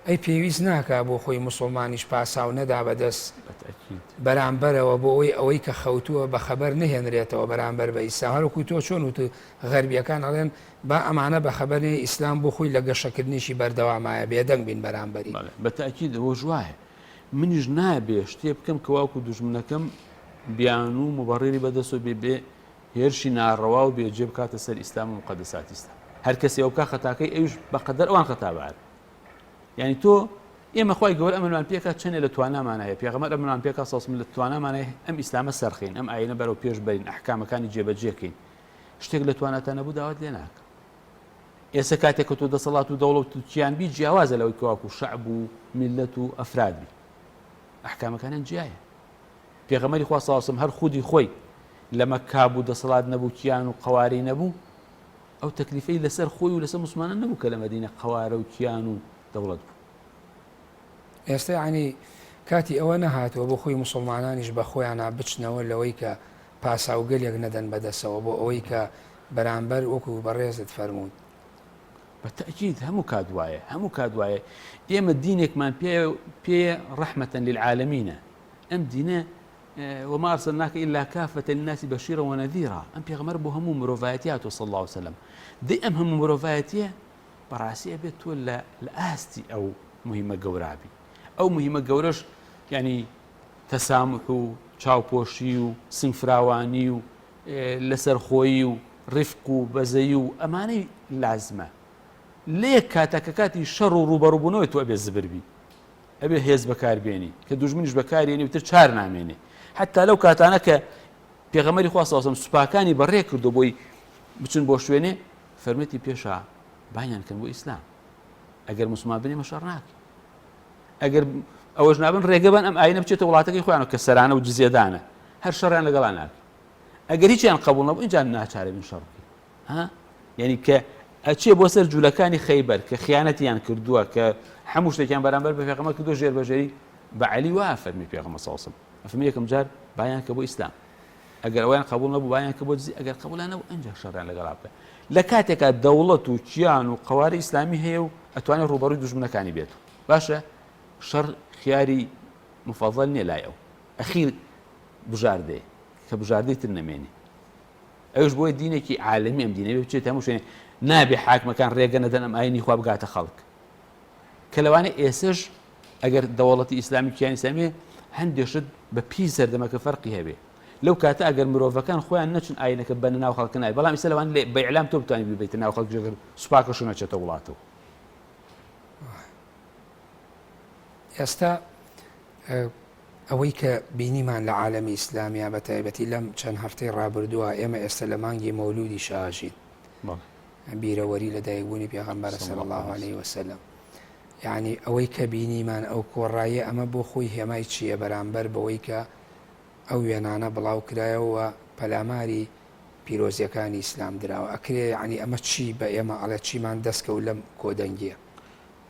ئەی پێویست ناکە بۆ خۆی مسلمانیش پاساو نەدا بەدەست بەرامبەرەوە بۆ ئەوەی کە خەوتووە بە خەبەر نهێنرێتەوە بەرامبەر بە ئیسلام هەروەکو تۆ چۆن وت غەربیەکان ئەڵێن با ئەمانە بە خەبەری ئیسلام بۆ خۆی لە گەشەکردنیشی بەردەوامایە بێدەنگ بین بەرامبەری بەتەکید ئەوە ژوایە منیش نابێ شتێ بکەم کەواکو دوژمنەکەم بیان و مبەڕێری بەدەست و بێ هێرشی ناڕەوا و بێجێ بکاتە سەر ئیسلام و مقەدەساتی ئیسلام هەر کەسێ ئەو کا خەتاکەی ئەوش بەقەدەر ئەوان خەتابار یعنی تۆ ئێمە خۆی گەور ئەمەوان پێکە چەندێ لە توانامانایە پێغەمبەر ئەمەوان پێکە سەڵسم لە توانامانەیە ئەم ئیسلامە سەرخین ئەم ئاینە بەرەو پێش بەرین ئەحکامەکانی جێبەجێکەین شتێک لە تواناتە نەبوو داوات لێ ناکە ئێستا کاتێک کە تۆ دەسەڵات و دەوڵەت و کیانبی جیاوازە لەوەی کەواکو شەعب و میلەت و ئەفرادبی ئەحکامەکانیان جیایە پێغەمبەری خوا سەڵسم هەر خودی خۆی لە مەککا بوو دەسەڵات نەبوو کیان و قەواری نەبوو ئەو تەکلیفەی لەسەر خۆی و لەسەر مسلمانان نەبوو کە لە مەدینە قەوارە و کیان و دەوڵەت بوو ئێستا ینی کاتی ئەوە نەهاتوە بۆ خۆی مسلمانانیش بە خۆیانە بچنەوە لەوەی کە پاساوگەلێک نەدەن بەدەستەوە بۆ ئەوەی کە بەرامبەر وەکو بەڕێزت فەرمووت بەتەکید هەموو کادوایە ئێمە دینێکمان پێ ڕەحمەتەن للعالەمینە ئەم دینە وما أرسلناك إلا كافة للناس بشيرا ونذيرا أم بيغمر بو همو مروفايتيات صلى الله عليه وسلم دي أم همو مروفايتيه براسي أبيت ولا الآستي أو مهمة قورابي أو مهمة قورش يعني تسامح چاو پۆشی و سنگفراوانی و لەسەرخۆیی و ڕفق و بەزەی و ئەمانەی لازمە لێک کاتەکە کاتی شەڕ و ڕوبەڕووبوونەوەی تۆ ئەبێ زبربی ئەبێ هێز بەکاربێنی کە دوژمنیش بەکارێنی وتر چار نامێنێ حتا لەو کاتانە کە پێغەمبەری خوا صلی الله علیه و سلم سوپاکانی بەڕێ کردو بۆی بچن بۆ شوێنێ فەرمێتی پێشا بانیان کەن بۆ ئیسلام ئەگەر مسلمان بنێ مەشەڕ ناکەی ئەگەر ئەوەش نابن ڕێگەبان ئەم ئاینە بچێتە وڵاتەکەی خۆیانەوە کە سەرانە و جزیەدانە هەر شەڕیان لەگەڵان ناکەی ئەگەر هیچیان قبوڵ نەبوو اینجا ناچارە بن شەڕکی ها یعنی کە ئەچێ بۆ سەر جوولەکانی خەیبەر کە خیانەتیان کردووە کە هەموو شتێکیان بەرامبەر بە پێغەمبەر کردووە ژێربەژێری بە عەلی وا فەرمی پێغەمبەر صلی الله علیه و سلم ئەفەرمی یەکەم جار بایان کە بۆ ئیسلام ئەگەر ئەویان قبوڵ نەبوو بایان کە بۆ جزی ئەگەر قبوڵیان نەبوو ئەنجا شەڕیان لەگەڵا بکە لە کاتێکا دەوڵەت و کیان و قەواری ئیسلامی هەیە و ئەتوانێت ڕوبەڕووی دوژمنەکانی بێت باشە شەڕ خیاری مفەضەل نییە لای ئەو ئەخیر بژاردێ کە بژاردەی تر نەمێنێ ئەوش بۆی دینێکی عالەمی ئەم دینە بچێت هەموو شوێنێ نابێ حاکمەکان ڕێگە نەدەن ئەم ئاینی خوا بگاتە خەڵک کە لەوانە ئێسش ئەگەر دەوڵەتی ئیسلامی کیانی ئیسلامی هەندێشت بە پی سەردەمەکە فەرقی هەبێ لەو کاتە ئەگەر مرۆڤەکان خۆیان نەچن ئاینەکە بە ناو خەڵک نای بەڵام ئێستا لەوان بە ئیعلام تۆ بتوانیت ببیتە ناو خەڵک جێگەر سوپاکەش نەچێتە وڵاتەوە ئێستا ئەوەی کە بینیمان لە عالەمی ئیسلامیە بە تایبەتی لەم چەند هەفتەی ڕابردووە ئێمە ئێستا لە مانگی مەولودی شاژین بیرەوەری لە دایکبوونی پێغەمبەر صلی الله علیه وسلم یعنی ئەوەی کە بینیمان ئەو کۆڕایە ئەمە بۆ خۆی هێمای چییە بەرامبەر بەوەی کە ئەو وێنانە بڵاو کرایەوە پەلاماری پیرۆزیەکانی ئیسلام دراوە ئەکرێ یعنی ئەمە چی بە ئێمە ئەڵێ چیمان دەستکەوت لەم کۆدەنگیە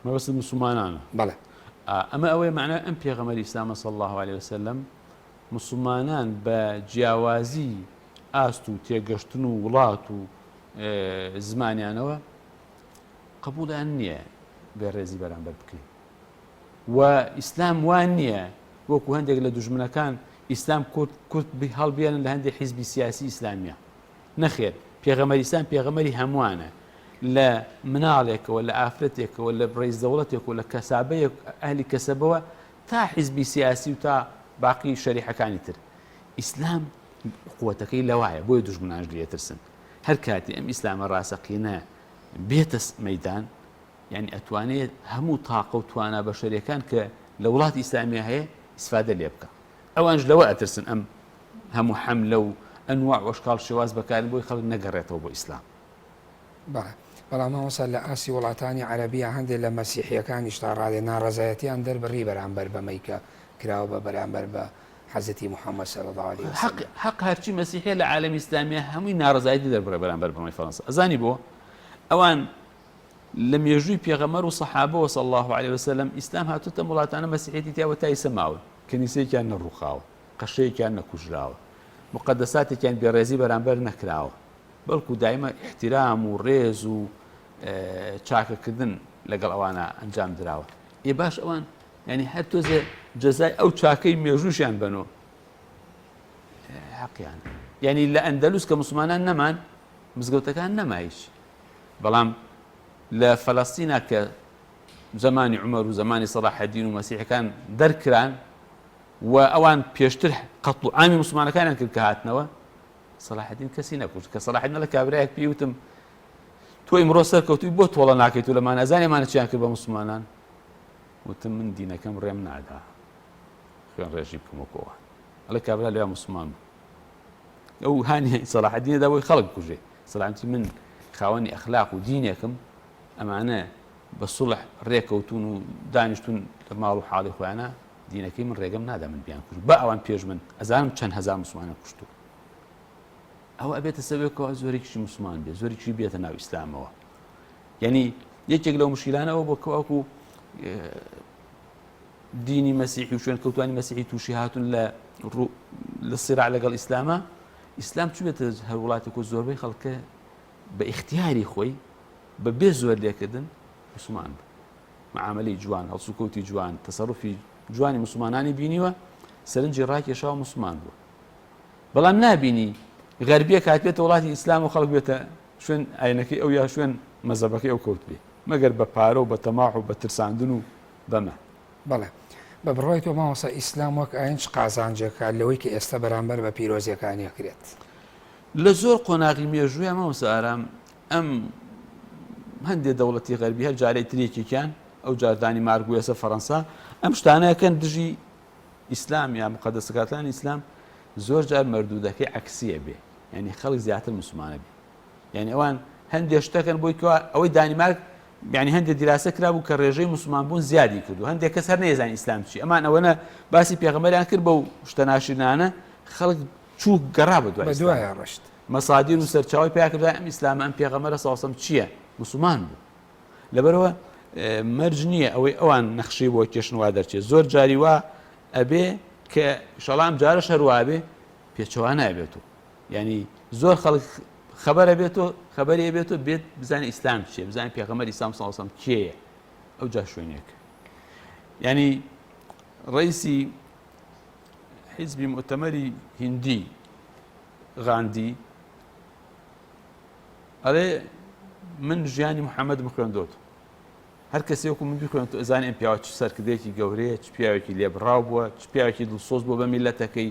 مەبەست مسلمانانە بەڵێ ئەمە ئەوەی معنای ئەم پێغەمبەری ئیسلامە صلی الله علیه وسلم مسلمانان بە جیاوازی ئاست و تێگەشتن و وڵات و زمانیانەوە قبوڵیان نییە بێڕێزی بەرامبەر بکەین و ئیسلام وان نییە وەکو هەندێک لە دوژمنەکان ئیسلام کورت هەڵبیانن لە هەندێک حیزبی سیاسی ئیسلامیە نەخێر پێغەمبەری ئیسلام پێغەمبەری هەمووانە لە مناڵێکەوە لە ئافرەتێکەوە لە ڕێز دەوڵەتێک و لە کەسابەیەک ئەهلی کەسەبەوە تا حیزبی سیاسی و تا باقی شەریحەکانی تر ئیسلام قووەتەکەی لەوایە بۆی دوژمنانش لێترسن هەر کاتی ئەم ئیسلامە ڕاستەقینە بێتە مەیدان یعنی ئەتوانێت هەموو تاقە و توانە بەشەریەکان کە لە وڵاتی ئیسلامی هەیە ئیسفادە لێ بکە ئەوانش لەوە ئەترسن ئەم هەموو حەملە و ئەنواع وەشکاڵ شێواز بەکارن بۆی خەڵک نەگەڕێتەوە بۆ ئیسلام. بەڵام مامۆستا لە ئاسی وڵاتانی عەرەبیە هەندێک لە مەسیحیەکانیش تا ڕادێ ناڕەزایەتیان دەربڕی بەرامبەر بەمەی کە کراوە بە بەرامبەر بە حەزەتی محەممەد صلی الله عليه وسلم. حق هەرچی مەسیحیە لە عالەمی ئیسلامیە هەمووی ناڕەزایەتی دەربڕێ بەرامبەر بەمەی فەڕەنسا. ئەزانی بۆ ئەوان لە مێژووی پێغەمبەر و سەحابەوە صلی الله عليه وسلم ئیسلام هاتوتە وڵاتانە مەسیحیەتی تیاوە تا ئیسە ماوە کەنیسەیەکیان نەڕووخاوە قەشەیەکیان نەکوژراوە مقدساتێکیان بێڕێزی بەرامبەر نەکراوە بەڵکو دایمە احترام و ڕێز و چاکەکردن لەگەڵ ئەوانە ئەنجام دراوە. ئێ باش ئەوان ینی هەر تۆزێ جەزای ئەو چاکەی مێژووشیان بنەوە حەقیان یعنی لە ئەندەلوس کە موسڵمانان نەمان مزگەوتەکان نەمایش بەڵام لە فەلەستینە کە زمانی عومەر و زمانی سەلاح الدین و مەسیحەکان دەرکران و ئەوان پێشتر قەتڵ عامی موسڵمانەکانیان کرد کە هاتنەوە سەلاح الدین کەسی نەکوشت کە سەلاح الدین لە کابرایەک پێی وتم تۆ ئیمڕۆ سەرکەوتووی بۆ تۆڵە ناکەیت و لەمان ئەزانێمانە چیان کرد بە موسڵمانان وتم من دینەکەم ڕێم نادا خوێن ڕێژی بکەمەوە ئەڵێ کابرا لێوان موسڵمان بوو ئەو هانی سەلاح الدینە دا بۆی خەڵک کوژێ سەلاحەتی من خاوەنی ئەخلاق و دینێکم ئەمانە بە سوڵح ڕێکەوتون و دانیشتون لە ماڵ و حاڵی خۆیانە دینەکەی من ڕێگەم نادا من بیان کوشت بە ئەوان پێش من ئەزانم چەند هەزار موسڵمانە کوشتووە ئەوە ئەبێتە سەبێکەوە زۆرێکیشی موسڵمان بێ زۆرێکی بێتە ناو ئیسلامەوە یعنی یەکێک لەو مشکلانەوە بۆ کەواکو دینی مەسیحی و شوێن کەوتوانی مەسیحی تووشی هاتون لە سیراع لەگەڵ ئیسلامە ئیسلام چ بێتە هەر وڵاتێک و زۆربەی خەڵکە بە ئیختیاری خۆی بە بێ زۆر لێکردن موسڵمان بوو معاملەی جوان هەڵسوکەوتی جوان تەسەڕوفی جوانی موسڵمانانی بینیوە سەرنجی ڕاکێشاوە موسڵمان بوو بەڵام نابینی غەربیە کاتبێتە وڵاتی ئیسلام و خەڵک بێتە شوێن ئاینەکەی ئەو یا شوێن مەزەبەکەی ئەو کەوت بێ مەگەر بە پارە و بە تەماح و بە ترساندن و بەمە بەڵێ بە بڕۆی تۆ مامۆستا ئیسلام وەک ئاین قازانجێکە لەوەی کە ئێستا بەرامبەر بە پیرۆزیەکانی ئەکرێت لە زۆر قۆناغی مێژوویە مامۆستا ئارام ئەم هەندێک دەوڵەتی غەربی هەر جارەی ترێکێکیان ئەو جاردانی مارگوێسە فەڕەنسا ئەم شتانەکەن دژی ئیسلام یا مقدسەکاتانی ئیسلام زۆر جار مەردودەکەی عەکسیە بێ یعنی خەڵک زیاتر موسڵمانە بێ یعنی ئەوان هەندێک شتەکەن بۆی کەوا ئەوەی دانیمارک یعنی هەندێک دیراسە کرابوو کە ڕێژەی موسڵمان بوون زیادی کردو هەندێک کەس هەر نەیەزانی ئیسلام چی ئەمان ئەوەنە باسی پێغەمبەریان کرد بەو شتە ناشرینانە خەڵک چوو گەڕا بە دوای ڕشت مەسادیر و سەرچاوی پێیا کردای ئەم ئیسلامە ئەم پێغەمبەرە ساوسەم چییە موسڵمان بوو لەبەرەوە مەرج نییە ئەوەی ئەوان نەخشەی بۆ کێشنوا دەرچێت زۆر جاری وا ئەبێ کە شەڵام جارە شەروا بێ پێچەوانە ئەبێت و ینی زۆر خەڵک خەبەرە بێت و خەبەری بێت و بێت بزانێت ئیسلام چیە بزانێت پێغەمبەری ئیسلام ساوسەم کێیە ئەو جا شوێنێک ینی ڕئیسی حیزبی مؤتەمەری هیندی غاندی ئەڵێ من ژیانی محەممەدم خوێندۆت هەر کەسێکو من بخوێن ئەزانێ ئەم پیاوە چ سەرکردێکی گەورەیە چ پیاوێکی لێبڕاو بووە چ پیاوێکی دڵسۆز بووە بە میلەتەکەی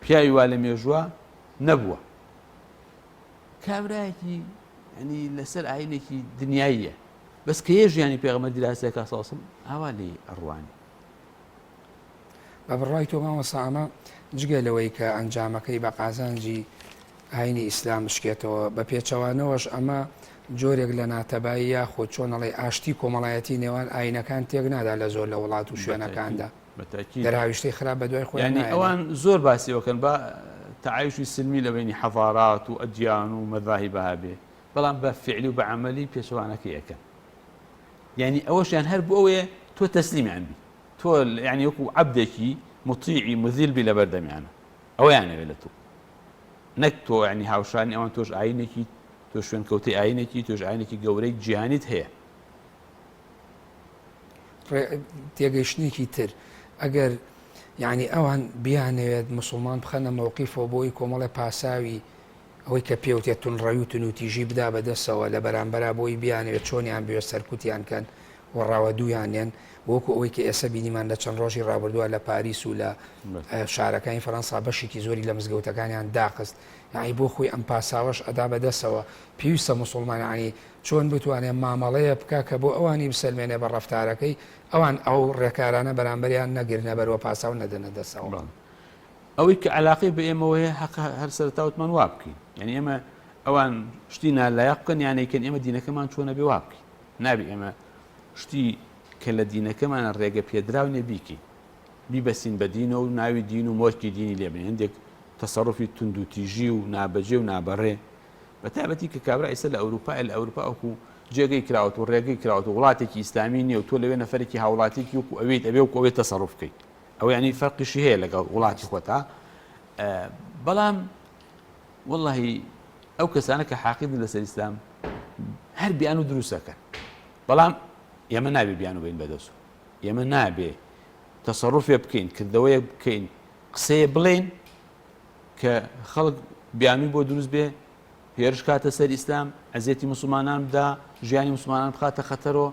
پیاوی وا لە مێژووە نەبووە کابرایەکی ینی لەسەر ئاینێکی دنیاییە بەس کە یە ژیانی پێغەمبەر دیراسەکە ساوسم ئاوا لێی ئەڕوانی بە بڕای تۆ مامۆستا ئەمە جگە لەوەی کە ئەنجامەکەی بە قازانجی ئاینی ئیسلام شکێتەوە بە پێچەوانەوەش ئەمە جۆرێک لە ناتەبایی یا خۆ چۆنەڵی ئاشتی کۆمەڵایەتی نێوان ئاینەکان تێک نادا لە زۆر لە وڵات و شوێنەکاندا دەراویشتەی خراپ بە دوای خۆیان ینی ئەوان زۆر باسیەوەکەن بە تعایشی سلمی لەبینی حەضارات و ئەدیان و مەذاهیبە بێ بەڵام بە فعلی و بە عەمەلی پێچەوانەکەی ئەەکەن یعنی ئەوەشیان هەر بۆ ئەوەیە تۆ تەسلیمیان بی تۆ یعنی وەکو عەبدێکی مطیعی مذیل بی لە بەردەمیانە ئەوەیانەوێت لە تۆ نەک تۆ ینی هاوشانی ئەوان تۆش ئاینێکی تۆ شوێن کەوتەی ئاینێکی تۆش ئاینێکی گەورەی جیهانیت هەیە تێگەیشتێکی تر ئەگەر یعنی ئەوان بیانەوێت مسلمان بخەنە مەوقیفەوە بۆی کۆمەڵە پاساوی ئەوەی کە پێوتێت تونڕەوی و تنوتیژی بدا بەدەستەوە لە بەرامبەر بۆی بیانەوێت چۆنیان بێ سەرکوتیان کەن وەڕاوە دوویانیان وەکو ئەوەی کە ئێستا بینیمان لە چەند ڕۆژی ڕابردووە لە پاریس و لە شارەکانی فەڕەنسا بەشێکی زۆری لە مزگەوتەکانیان داخست یعنی بۆ خۆی ئەم پاساوەش ئەدا بەدەستەوە پێویستە موسڵمانانی چۆن بتوانێت مامەڵەیە بکە کە بۆ ئەوانی بسەلمێنێ بە ڕەفتارەکەی ئەوان ئەو ڕێکارانە بەرامبەریان نەگرنە بەرەوە پاساو نەدەنە دەستەوە ئەوەی کە علاقی بە ئێمەوەیە حەق هەر سەرتاوتمان وا بکەین یعنی ئێمە ئەوان شتی نالایەق بکەن یانەیکەن ئێمە دینەکەمان چۆنە بێ وا بکەین نابێ ئێمە شتی کە لە دینەکەمانە ڕێگە پێدراونێ بیکی بیبەسین بە دینە و ناوی دین و مۆشکی دینی لێبن هەندێک تەسەڕوفی تونند و تیژی و نابەجێ و نابەڕێ بە تایبەتی کە کابرا ئێستا لە ئەوروپا ئەوکو جێگەی کراوەت و ڕێگەی کراوەت و وڵاتێکی ئیسلامی نیە و تۆ لەوێ نەفەرێکی هاوڵاتێکی وکو ئەوێت ئەبێ وکو ئەوێت تەسەڕوف بکەیت ئەو ینی فەرقیشی هەیە لەگەڵ وڵاتی خۆتا بەڵام وەڵڵاهی ئەو کەسانە کە حاقیدن لەسەر ئیسلام هەر بیان و دروستەکەن بەڵام ئێمە نابێ بیان و بین بەدەست ئێمە نابێ تەسەڕوفێ بکەین کردەوەیە بکەین قسەیە بڵێن کە خەڵک بیانی بۆ دروست بێ هێرش کاتە سەر ئیسلام عەزێتی موسڵمانان بدا ژیانی موسڵمانان بخاتە خەتەرەوە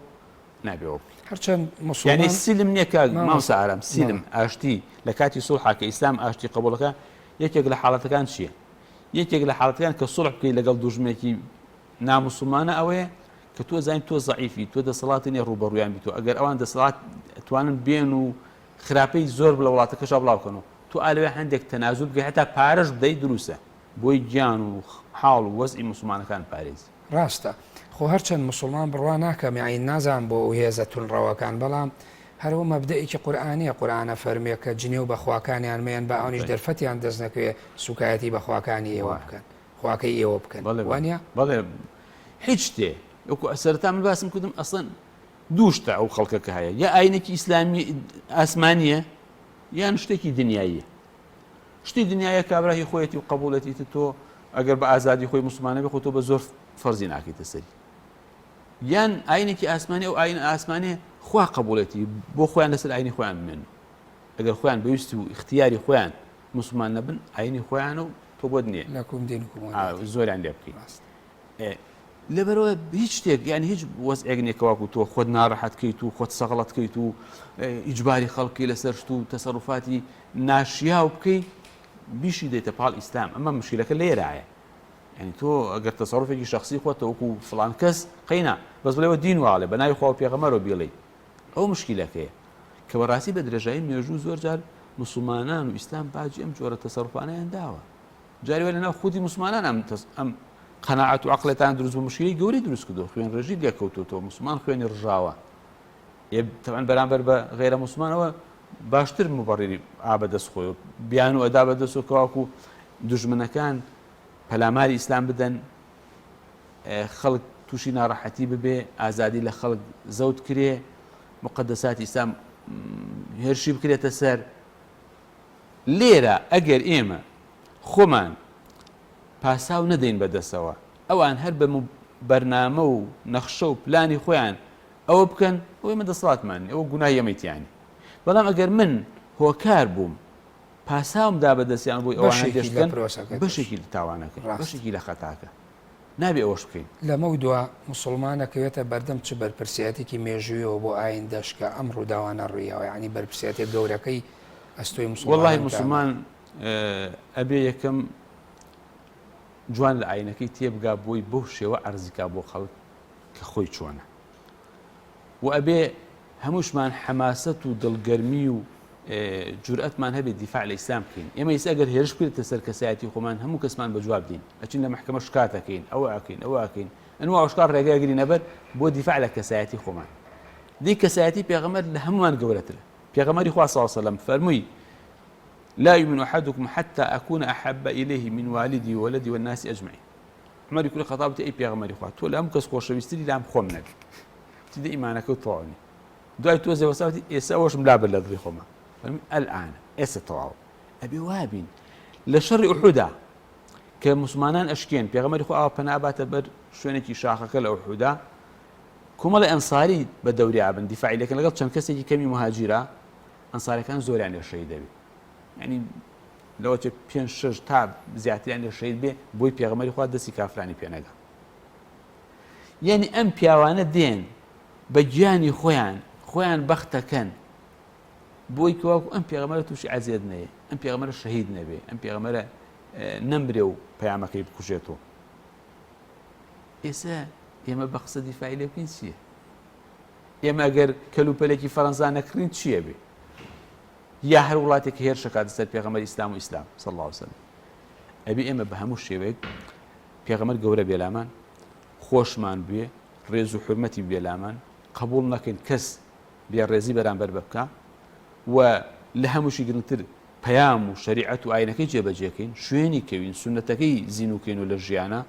نابێەوە هەرچەند یعنی سیلم نییە کە مامۆستا ئارام سیلم ئاشتی لە کاتی سوڵحا کە ئیسلام ئاشتی قبوڵەکە یەکێک لە حاڵەتەکان چییە؟ یەکێک لە حاڵەتەکان کە سوڵح بکەی لەگەڵ دوژمێکی ناموسڵمانە ئەوەیە کە تۆ زانین تۆ زەعیفی تۆ دەسەڵاتی نیە ڕوبەڕوویان بیتۆ ئەگەر ئەوان دەسەڵات توانن بێن و خراپەی زۆر لە وڵاتەکەشا بڵاوکەنەوە تۆ ئالەوێ هەندێک تەنازول بکەی هەتا پارەش بدەی دروستە بۆی گیان و حاڵ و وەزئی موسڵمانەکان پارێزی ڕاستە خۆ هەرچەند موسڵمان بڕوا ناکەم یعنی نازان بۆ ئەو هێزە تونڕەوەکان بەڵام هەروە مەبدەئێکی قورئانیە قورئانە فەرمێ کە جنێ و بەخواکانیان مێن بە ئەوانیش دەرفەتیان دەست نەکەوێ سوکایەتی بەخواکانی ئێوە بکەن خواکەی ئێوە بکەن وانە بەڵێ هیچ شتێ وەکو سەرتا من باسم کردم ئەسڵەن دوو شتە ئەو خەڵکەکە هەیە یا ئاینێکی ئیسلامی ئاسمانیە یان شتێکی دنیاییە شتی دنیایە کابراهی خۆیەتی و قبوڵەتی تۆ ئەگەر بە ئازادی خۆی موسڵمانە بێ خۆ تۆ بە زۆر فەرزی ناکەیتە سەری یان ئاینێکی ئاسمانی ئەو ئاین ئاسمانێ خوا قبوڵەتی بۆ خۆیان لەسەر ئاینی خۆیان بمێن ئەگەر خۆیان بەویستی و اختیاری خۆیان موسڵمان نەبن ئاینی خۆیان و تۆ بۆ نییە زۆریان لێ بکەین لەبەرەوە هیچ شتێک یان هیچ وەزعێک نییەکەواکو تۆ خۆت ناڕەحەتکەیت و خۆت سەغڵەتکەیت و ئیجباری خەڵکی لەسەر شت و تەسەڕوفاتی ناشیاو بکەیت بیشی دێتە پاڵ ئیسلام ئەمە مشکلەکە لێرایە یعنی تۆ ئەگەر تەسەڕوفێکی شخصی خۆتە وەکو فڵان کەس قەینا بەس بڵێەوە دین واڵێ بە ناوی خوا و پێغەمبەرەوە بیڵێ ئەو مشکلەکەیە کە بەڕاستی بە درێژایی مێژوو زۆر جار موسڵمانان و ئیسلام باجی ئەم جۆرە تەسەڕوفانەیان داوە جاری وە لەناو خودی موسڵمانان ئەم قەناعەت و عەقڵێتان دروست بوو مشکلی گەورەی دروست کردووە خوێن ڕێژی لێکەوتووەوە موسڵمان خوێنی ڕژاوە تەبەن بەرامبەر بە غێرە موسڵمانەوە باشتر مبەڕێری ئابەدەست خۆی و بیان و ئەدا بەدەست و کەواکو دوژمنەکان پەلاماری ئیسلام بدەن خەڵک تووشی ناڕەحەتی ببێ ئازادی لە خەڵک زەوت کرێ مقدساتی ئیسلام هێرشی بکرێتە سەر لێرە ئەگەر ئێمە خۆمان پاساو نەدەین بەدەستەوە ئەوان هەر بە بەرنامە و نەخشە و پلانی خۆیان ئەوە بکەن ئەوەی مە دەسەڵاتمان ئەوە گوناهی ئەمەیتیانی بەڵام ئەگەر من هۆکار بووم پاساومدا بەدەستیان بۆی ئەوانە گەشتکەن بەشێکی لە تاوانەکە بەشێکی لە خەتاکە نابێ ئەوەش بکەین لەمە دووە موسڵمانەکەوێتە بەردەم چ بەرپرسیاتێکی مێژوویەوە بۆ ئاین دەشکە ئەم ڕووداوانە ڕوویەوە یعنی بەرپرسیاتێک گەورەکەی ئەستۆی موسڵمان وەڵڵاهی موسڵمان ئەبێ یەکەم جوان لە ئاینەکەی تێبگا بۆی بەو شێوە ئەرزیکا بۆ خەڵک کە خۆی چۆنە و ئەبێ هەمووشمان حەماسەت و دڵگەرمی و جورئەتمان هەبێت دیفاع لە ئیسلام بکەین ئێمە ئێستا ئەگەر هێرش بکرێتە سەر کەسایەتی خۆمان هەموو کەسمان بەجواب دین ئەچین لە محکەمە شکاتەکەین ئەوە ئەکەین ئەوە ئەکەین ئەنوا ئەوشکار ڕێگایگری نەبەر بۆ دیفاع لە کەسایەتی خۆمان دی کەسایەتی پێغەمبەر لە هەمومان گەورەترە پێغەمبەری خوا صلی الله علیه و سلم فەرمووی لا يؤمن أحدكم حتى أكون أحب إليه من والدي وولدي والناس أجمعين عمر كل خطابتي أي بيغمري خوات تقول لهم كس خوش بيستري لهم خمنك تدي إيمانك وطوعني دعي توزي وصافتي إساوش ملعب الذي خما الآن إستطاعوا أبي وابين لشر أحدا كمسلمانان أشكين بيغمري خو أو بنابات بر شوينكي شاخك لأحدا كمال أنصاري بدوري عبن دفاعي لكن لقد كان كسي كمي مهاجرة أنصاري كان زور يعني الشهيد أبي يعني لو تشي بين شج تاب زياتي يعني الشهيد به بوي بيغمري خو دسي كافراني بينغا يعني ام بياوانه دين بە گیانی خۆیان بەختەکەن بۆی کەواکو ئەم پێغەمبەرە تووشی عەزیەت نەیە، ئەم پێغەمبەرە شەهید نەبێ، ئەم پێغەمبەرە نەمرێ و پەیامەکەی بکوژێتەوە. ئێستا ئێمە بە قسە دیفاعی لێ بکەین چییە؟ ئێمە ئەگەر کەلوپەلێکی فەرەنسا نەکردین چییە بێ؟ یا هەر وڵاتێکی هێرش کاتە سەر پێغەمبەری ئیسلام و ئیسلام صلی الله علیه وسلم. ئەبێ ئێمە بە هەموو شێوەیەک پێغەمبەر گەورە بێلامان، خۆشمان بێ، ڕێز و حورمەتی بێلامان، قبول نەکەین کەس بێڕێزی بەرامبەر بە بکە و لە هەمووشی گرنگتر پەیام و شەریعەت و ئاینەکەی جێبەجێکەین، شوێنی کەوین، سونەتەکەی زینوکەین و لە ژیانە.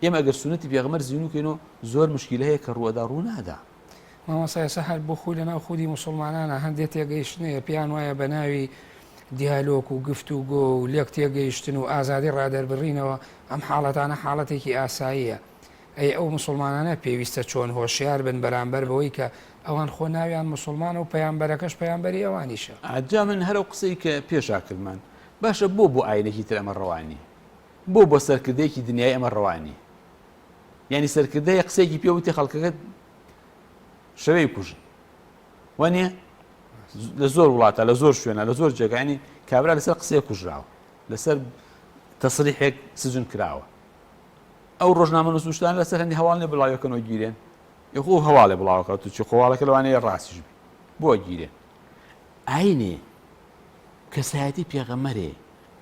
ئێمە ئەگەر سونەتی پێغەمبەر زینوکەینەوە زۆر مشکیلە هەیە کە ڕووەدا ڕوو نادا. مامۆستا هەر بۆ خۆی لەناو خودی موسڵمانانە هەندێک تێگەیشتنەیە پێیان وایە بە ناوی دیالۆگ و گفتوگۆ و لێک تێگەیشتن و ئازادی ڕادەربڕینەوە ئەم حاڵەتانە حاڵەتێکی ئاساییە. ئەی ئەو مسلمانانە پێویستە چۆن هۆشیار بن بەرامبەر بەوەی کە ئەوان خۆ ناویان مسلمانە و پەیامبەرەکەش پەیامبەری ئەوانیشە. ئاجا من هەرو قسەی کە پێشا کردمان باشە بۆ ئاینێکی تر ئەمە ڕەوانی، بۆ سەرکردەیەکی دنیای ئەمە ڕەوانی، یعنی سەرکردەیە قسەیەکی پێوتی خەڵکەکەت شەوەی کوژن وانە لە زۆر وڵاتە، لە زۆر شوێنە، لە زۆر جێگانی کابرا لەسەر قسەیە کوژراوە، لەسەر تەسریحێک سجن کراوە. ئەو ڕۆژنامە نووسشتان لەسەر هەندی هەواڵێ بڵاوەکەنەوە گیرێن، یخۆ هەواڵێ بڵاوەکە تووچی خۆواڵەکە لەوانەیە ڕاستیش بێ بۆ گیرێن. ئاینێ کەسایەتی پێغەمبەرێ،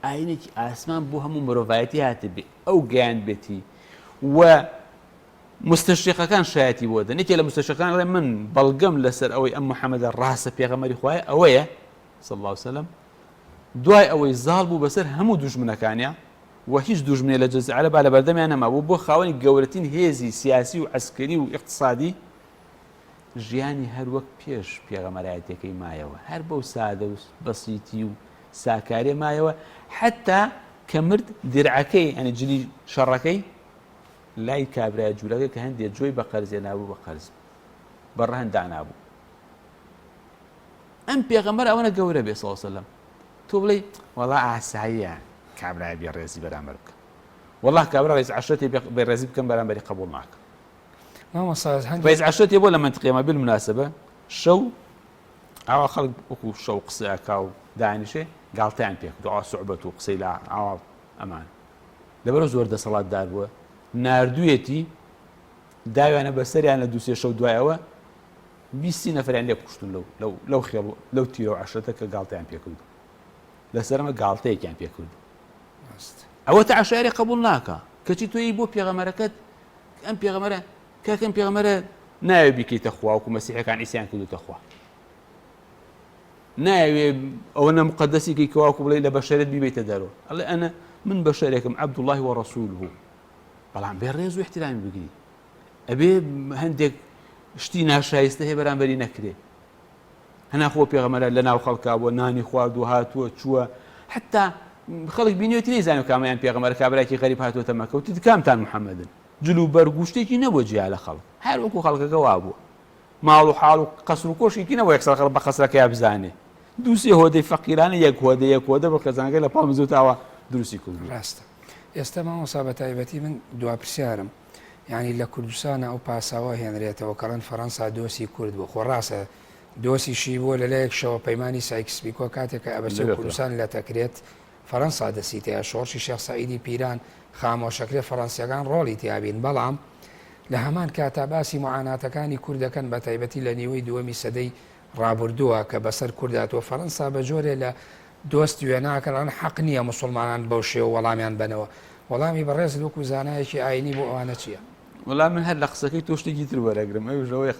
ئاینێکی ئاسمان بۆ هەموو مرۆڤایەتی هاتە بێ، ئەو گەیان بێتی و مستەشریقەکان شایەتی بۆ دەن. یەکێ لە مستەشریقەکان ئەڵێ من بەڵگەم لەسەر ئەوەی ئەم محەممەدە ڕاستە پێغەمبەری خوایە ئەوەیە صلی الله علیه وسلم، دوای ئەوەی زاڵ بوو بەسەر هەموو دوژمنەکانیان و هیچ دوژمنێ لە جەزیرە با لە بەردەمیان نەمابوو بۆ خاوەنی گەورەترین هێزی سیاسی و عەسکەری و اقتصادی ژیانی هەر وەک پێش پێغەمبەرایەتەکەی مایەوە، هەر بەو سادە و بەسیتی و ساکارێ مایەوە، حتا کە مرد درعەکەی ئەنی جلی شەڕەکەی لای کابرای جوولەکە کە هەندێک جۆی بە قەرزێ نابوو، بە قەرز بەڕەهەندا نابوو. ئەم پێغەمبەر ئەوەنە گەورە بێ صلی الله علیه وسلم، تۆ بڵێ وەڵا ئاساییە کابرای بێڕێزی بەرامبەر بکە، وەڵا کابرا ڕێز عەشرەتی بێڕێزی بکەم بەرامبەری قبوڵ ناکەم. ڕێز عەشرەتی بۆ لە منتیقەیەمە بالموناسبە شەو ئاوا خەڵک وەکو شەو قسەیەکا و دانیشێ گاڵتەیان پێ کردو، ئاوا سوعبەت و قسەی لە ئاوا ئەمان لەبەرەوە زۆر دەسەڵاتدار بووە، ناردوویەتی داویانە بەسەریان لە دووسێ شەو دوایەوە 20 نەفەریان لێ بکوشتن لەو خێڵ لەو تیرە و عەشرەتە کە گاڵتەیان پێ کردو، لەسەرمە گاڵتەیەکیان پێ کردو. ئەوە تا عەشایری قبوڵ ناکە کەچی تۆی بۆ پێغەمبەرەکەت ئەم پێغەمبەرە کاکەم پێغەمبەرە نایەوێ بیکەیتە خوا وەکو مەسیحەکان ئیسیان کردوتە خوا، نایەوێ ئەوەنە مقەدەسێکی کەواکو بڵێ لە بەشەرێت بیبێتە دەرەوە، ئەڵێ ئەنە من بەشەرێکم عەبدوڵڵاهی وەڕەسوولوه، بەڵام بێ ڕێز و احترامی بگری، ئەبێ هەندێک شتی ناشایستە هەیە بەرامبەری نەکرێ. هەنا خۆ پێغەمبەرە لە ناو خەڵکا بۆ نانی خوارد و هاتووە چووە، حتا خەڵک بینیوەتی نەیزانێ کامەیان پێغەمبەر کابرایەکی غەریب هاتووەتە مەکە وتی کامتان محەممەدن، جلو بەرگ و شتێکی نەبووە جیا لە خەڵک، هەر وەکو خەڵکەکە وا بووە، ماڵ و حاڵ و قەسر و کۆشێکی نەبووە یەکسەر خەڵک بە قەسرەکەی بزانێ، دووسێ هۆدەی فەقیرانە یەک هۆدە بە خێزانەکەی لە پاڵ زووتاوە دروستی کردووە. ڕاستە. ئێستا مامۆستا بە تایبەتی من دوا پرسیارم، یعنی لە کوردستانە ئەو پاساوە هێنرێتەوە کەڕەن فەڕەنسا دۆسی کورد بوو، خۆ ڕاستە دۆسیشی بووە لەلایەکشەوە پەیمانی سایکس-پیکۆ کاتێکە ئەبەچە کوردستان لە تەکرێت فەڕەنسا دەسیتەیە، شۆڕشی شێخ سەعیدی پیران خامۆشەکرێ فەڕەنسیەکان ڕۆڵی تیابین، بەڵام لە هەمان کاتا باسی معاناتەکانی کوردەکەن بە تایبەتی لە نیوەی دووەمی سەدەی ڕابردووە کە بەسەر کورداتەوە فەڕەنسا بە جۆرێ لە دۆست وێناکەن حەق نییە موسڵمانان بەو شێوە وەڵامیان بنەوە. وەڵامی بەڕێز وەکو زانایەکی ئاینی بۆ ئەوانە چییە؟ وەڵام من هەر لە قسەکەی تۆ شتێکی تر وەرەگرم، ئەوژەوەی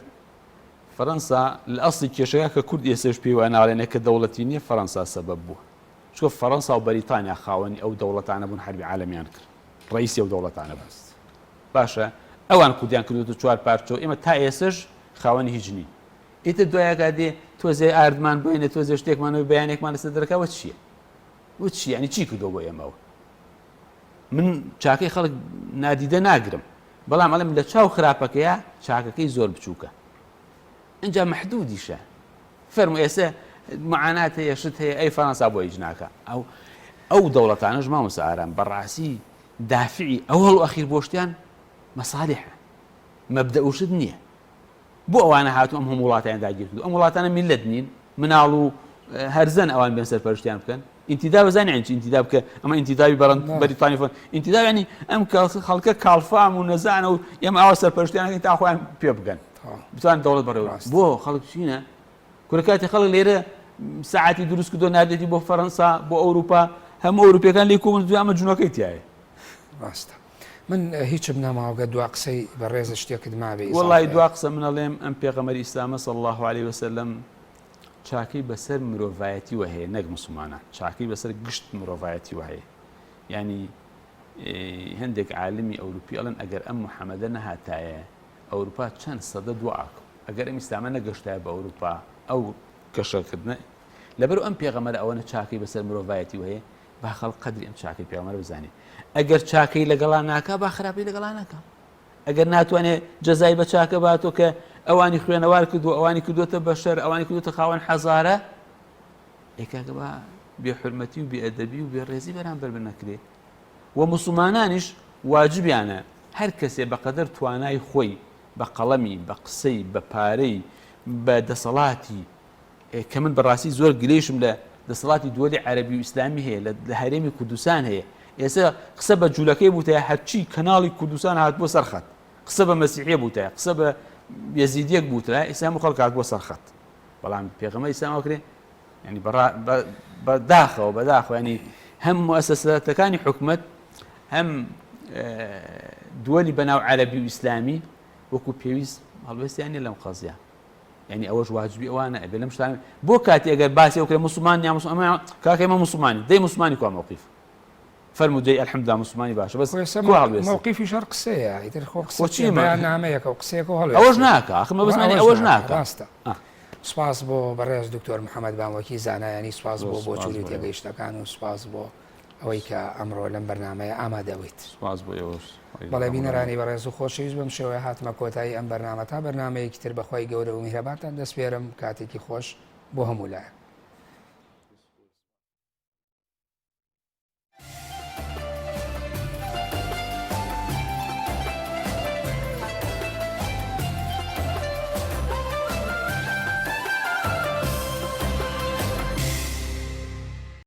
فەڕەنسا لە ئەسڵی کێشەکە کە کورد ئێسش پێی وایە ناڵێنێ کە دەوڵەتی نییە فەڕەنسا سەبەب بووە، چۆ فەڕەنسا و بەریتانیا خاوەنی ئەو دەوڵەتانە بوون حربی عالەمیان کرد، ڕئیسی ئەو دەوڵەتانە بەست باشە ئەوان کوردیان کردوتە چوار پارچەوە، ئێمە تا ئێسش خاوەنی هیچ نین. ئیتر دوایەکە دێ تۆزێ ئاردمان بێنێ تۆزێ شتێکمانەوە بەیانێکمان لەسەر دەرەکەوە چییە؟ وچی ینی چی کردو بۆ ئێمەوە؟ من چاکەی خەڵک نادیدە ناگرم، بەڵام ئەڵێم لە چاو خراپەکەیە چاکەکەی زۆر بچووکە، اینجا محدودیشە. فەرمو ئێستا معانات هەیە شت هەیە ئەی فەڕەنسا بۆ هیچ ناکە، ئەو دەوڵەتانەش مامۆستا ئارام بەڕاستی دافعی ئەوەڵ و ئەخیر بۆ شتیان مەسالیحە، مەبدە و شت نییە. بۆ ئەوانە هاتوو ئەم هەموو وڵاتیان داگیرکردو ئەم وڵاتانە میلەت نین مناڵ و هەرزەن ئەوان بێن سەرپەرشتیان بکەن ئینتیدا بزانین چی ئینتیدا بکە ئەمە ئینتیداوی بەریتانی فۆن ئینتیدا ینی ئەم خەڵکە کاڵفام و نەزانە و ئێمە ئەوە سەرپەرشتیانەکەین تا خۆیان پێ بگەن بتوان دەوڵەت بەڕێوە بۆ خەڵک چینە کورەکاتی خەڵک لێرە ساعتی دروست کردو نادێتی بۆ فەڕەنسا بۆ ئەوروپا هەموو ئەوروپیەکان لێ کۆبن دوای ئەمە جوونەکەی تایە ڕاستە من هیچم نەماوەگە دوا قسەی بەڕێز شتێکت مابێ وەڵی دوا قسە منەڵێم ئەم پێغەمبەری ئیسلامە صلی الله عليه وسلم چاکەی بەسەر مرۆڤایەتی وهەیە نەک موسڵمانان چاکەی بەسەر گشت مرۆڤایەتی وهەیە ینی هەندێک عالمی ئەوروپی ئەڵێن ئەگەر ئەم محەممەدە نەهاتایە ئەوروپا چەند سەدە دوعاکە ئەگەر ئەم ئیسلامە نەگەشتایە بە ئەوروپا ئەو گەشەکردنە لەبەر ئەم پێغەمبەر ئەوەنە چاکەی بەسەر مرۆڤایەتی وهەیە با خەڵک قەدری ئەم چاکەی پێغەمبەر بزانێ ئەگەر چاکەی لەگەڵا ناکا با خراپی لەگەڵا ناکا ئەگەر ناتوانێت جەزای بە چاکە باتۆ کە ئەوانی خوێنەوار کردو ئەوانی کردوتە بەشەر ئەوانی کردوتە خاوەن حەزارە ئێکاکە بە بێحورمەتی و بێئەدەبی و بێڕێزی بەرامبەر بنەکرێ و موسڵمانانیش واجبیانە هەر کەسێ بەقەدەر توانای خۆی بە قەڵەمی بە قسەی بە پارەی بە دەسەڵاتی کە من بەڕاستی زۆر گلەیشم لە دەسەڵاتی دووەلی عەرەبی و ئیسلامی هەیە لە هەرێمی کوردستان هەیە ئێستا قسە بە جوولەکەی بووتەیە هەرچی کەناڵی کوردستان هات بۆ سەرخەت قسە بە مەسیحیە بووتەیە قسە بە یەزیدیەک بووترا ئێستا هەموو خەڵک هات بۆ سەرخەت بەڵام پێغەمبەر ئیسلام وەکرێ ینی بەداخەوە ینی هەم موسسەتەکانی حکومەت هەم دووەلی بەناو عەرەبی و ئیسلامی وەکو پێویست هەڵوێستیان لەم قەزیە ینی ئەوەش واجبی ئەوانە ئەبێ لەم شتانە بۆ کاتی ئەگەر باسی ئەوکرێ موسڵمان یا موسڵمان کاکە ئێمە موسڵمانی دەی موسڵمانی کوا موقیف فەرموو دەی ئەلحەمدولیلا موسڵمانی باشە بەس موقیفی شەر قسەیە ئیتر خۆ قسە بەیاننامەیەکە و قسەیەک و هەڵوێست ئەوەش ناکە ئەخمە بزمانی ئەوەش ناکە ڕاستە سپاس بۆ بەڕێز دکتۆر محەممەد باموەکی زانایانی سپاس بۆ بۆچووری تێگەیشتەکان و سپاس بۆ ئەوەی کە ئەمڕۆ لەم بەرنمەیە ئامادەویت سپاس بۆ ئێوەش بەڵێ بینەرانی بەڕێز و خۆشەویست بەم شێوەیە هاتمە کۆتایی ئەم بەرنامە تا بەرنمەیەکی تر بەخوای گەورە و میهرەبانتان دەست پێرم کاتێکی خۆش بۆ هەموو لایەک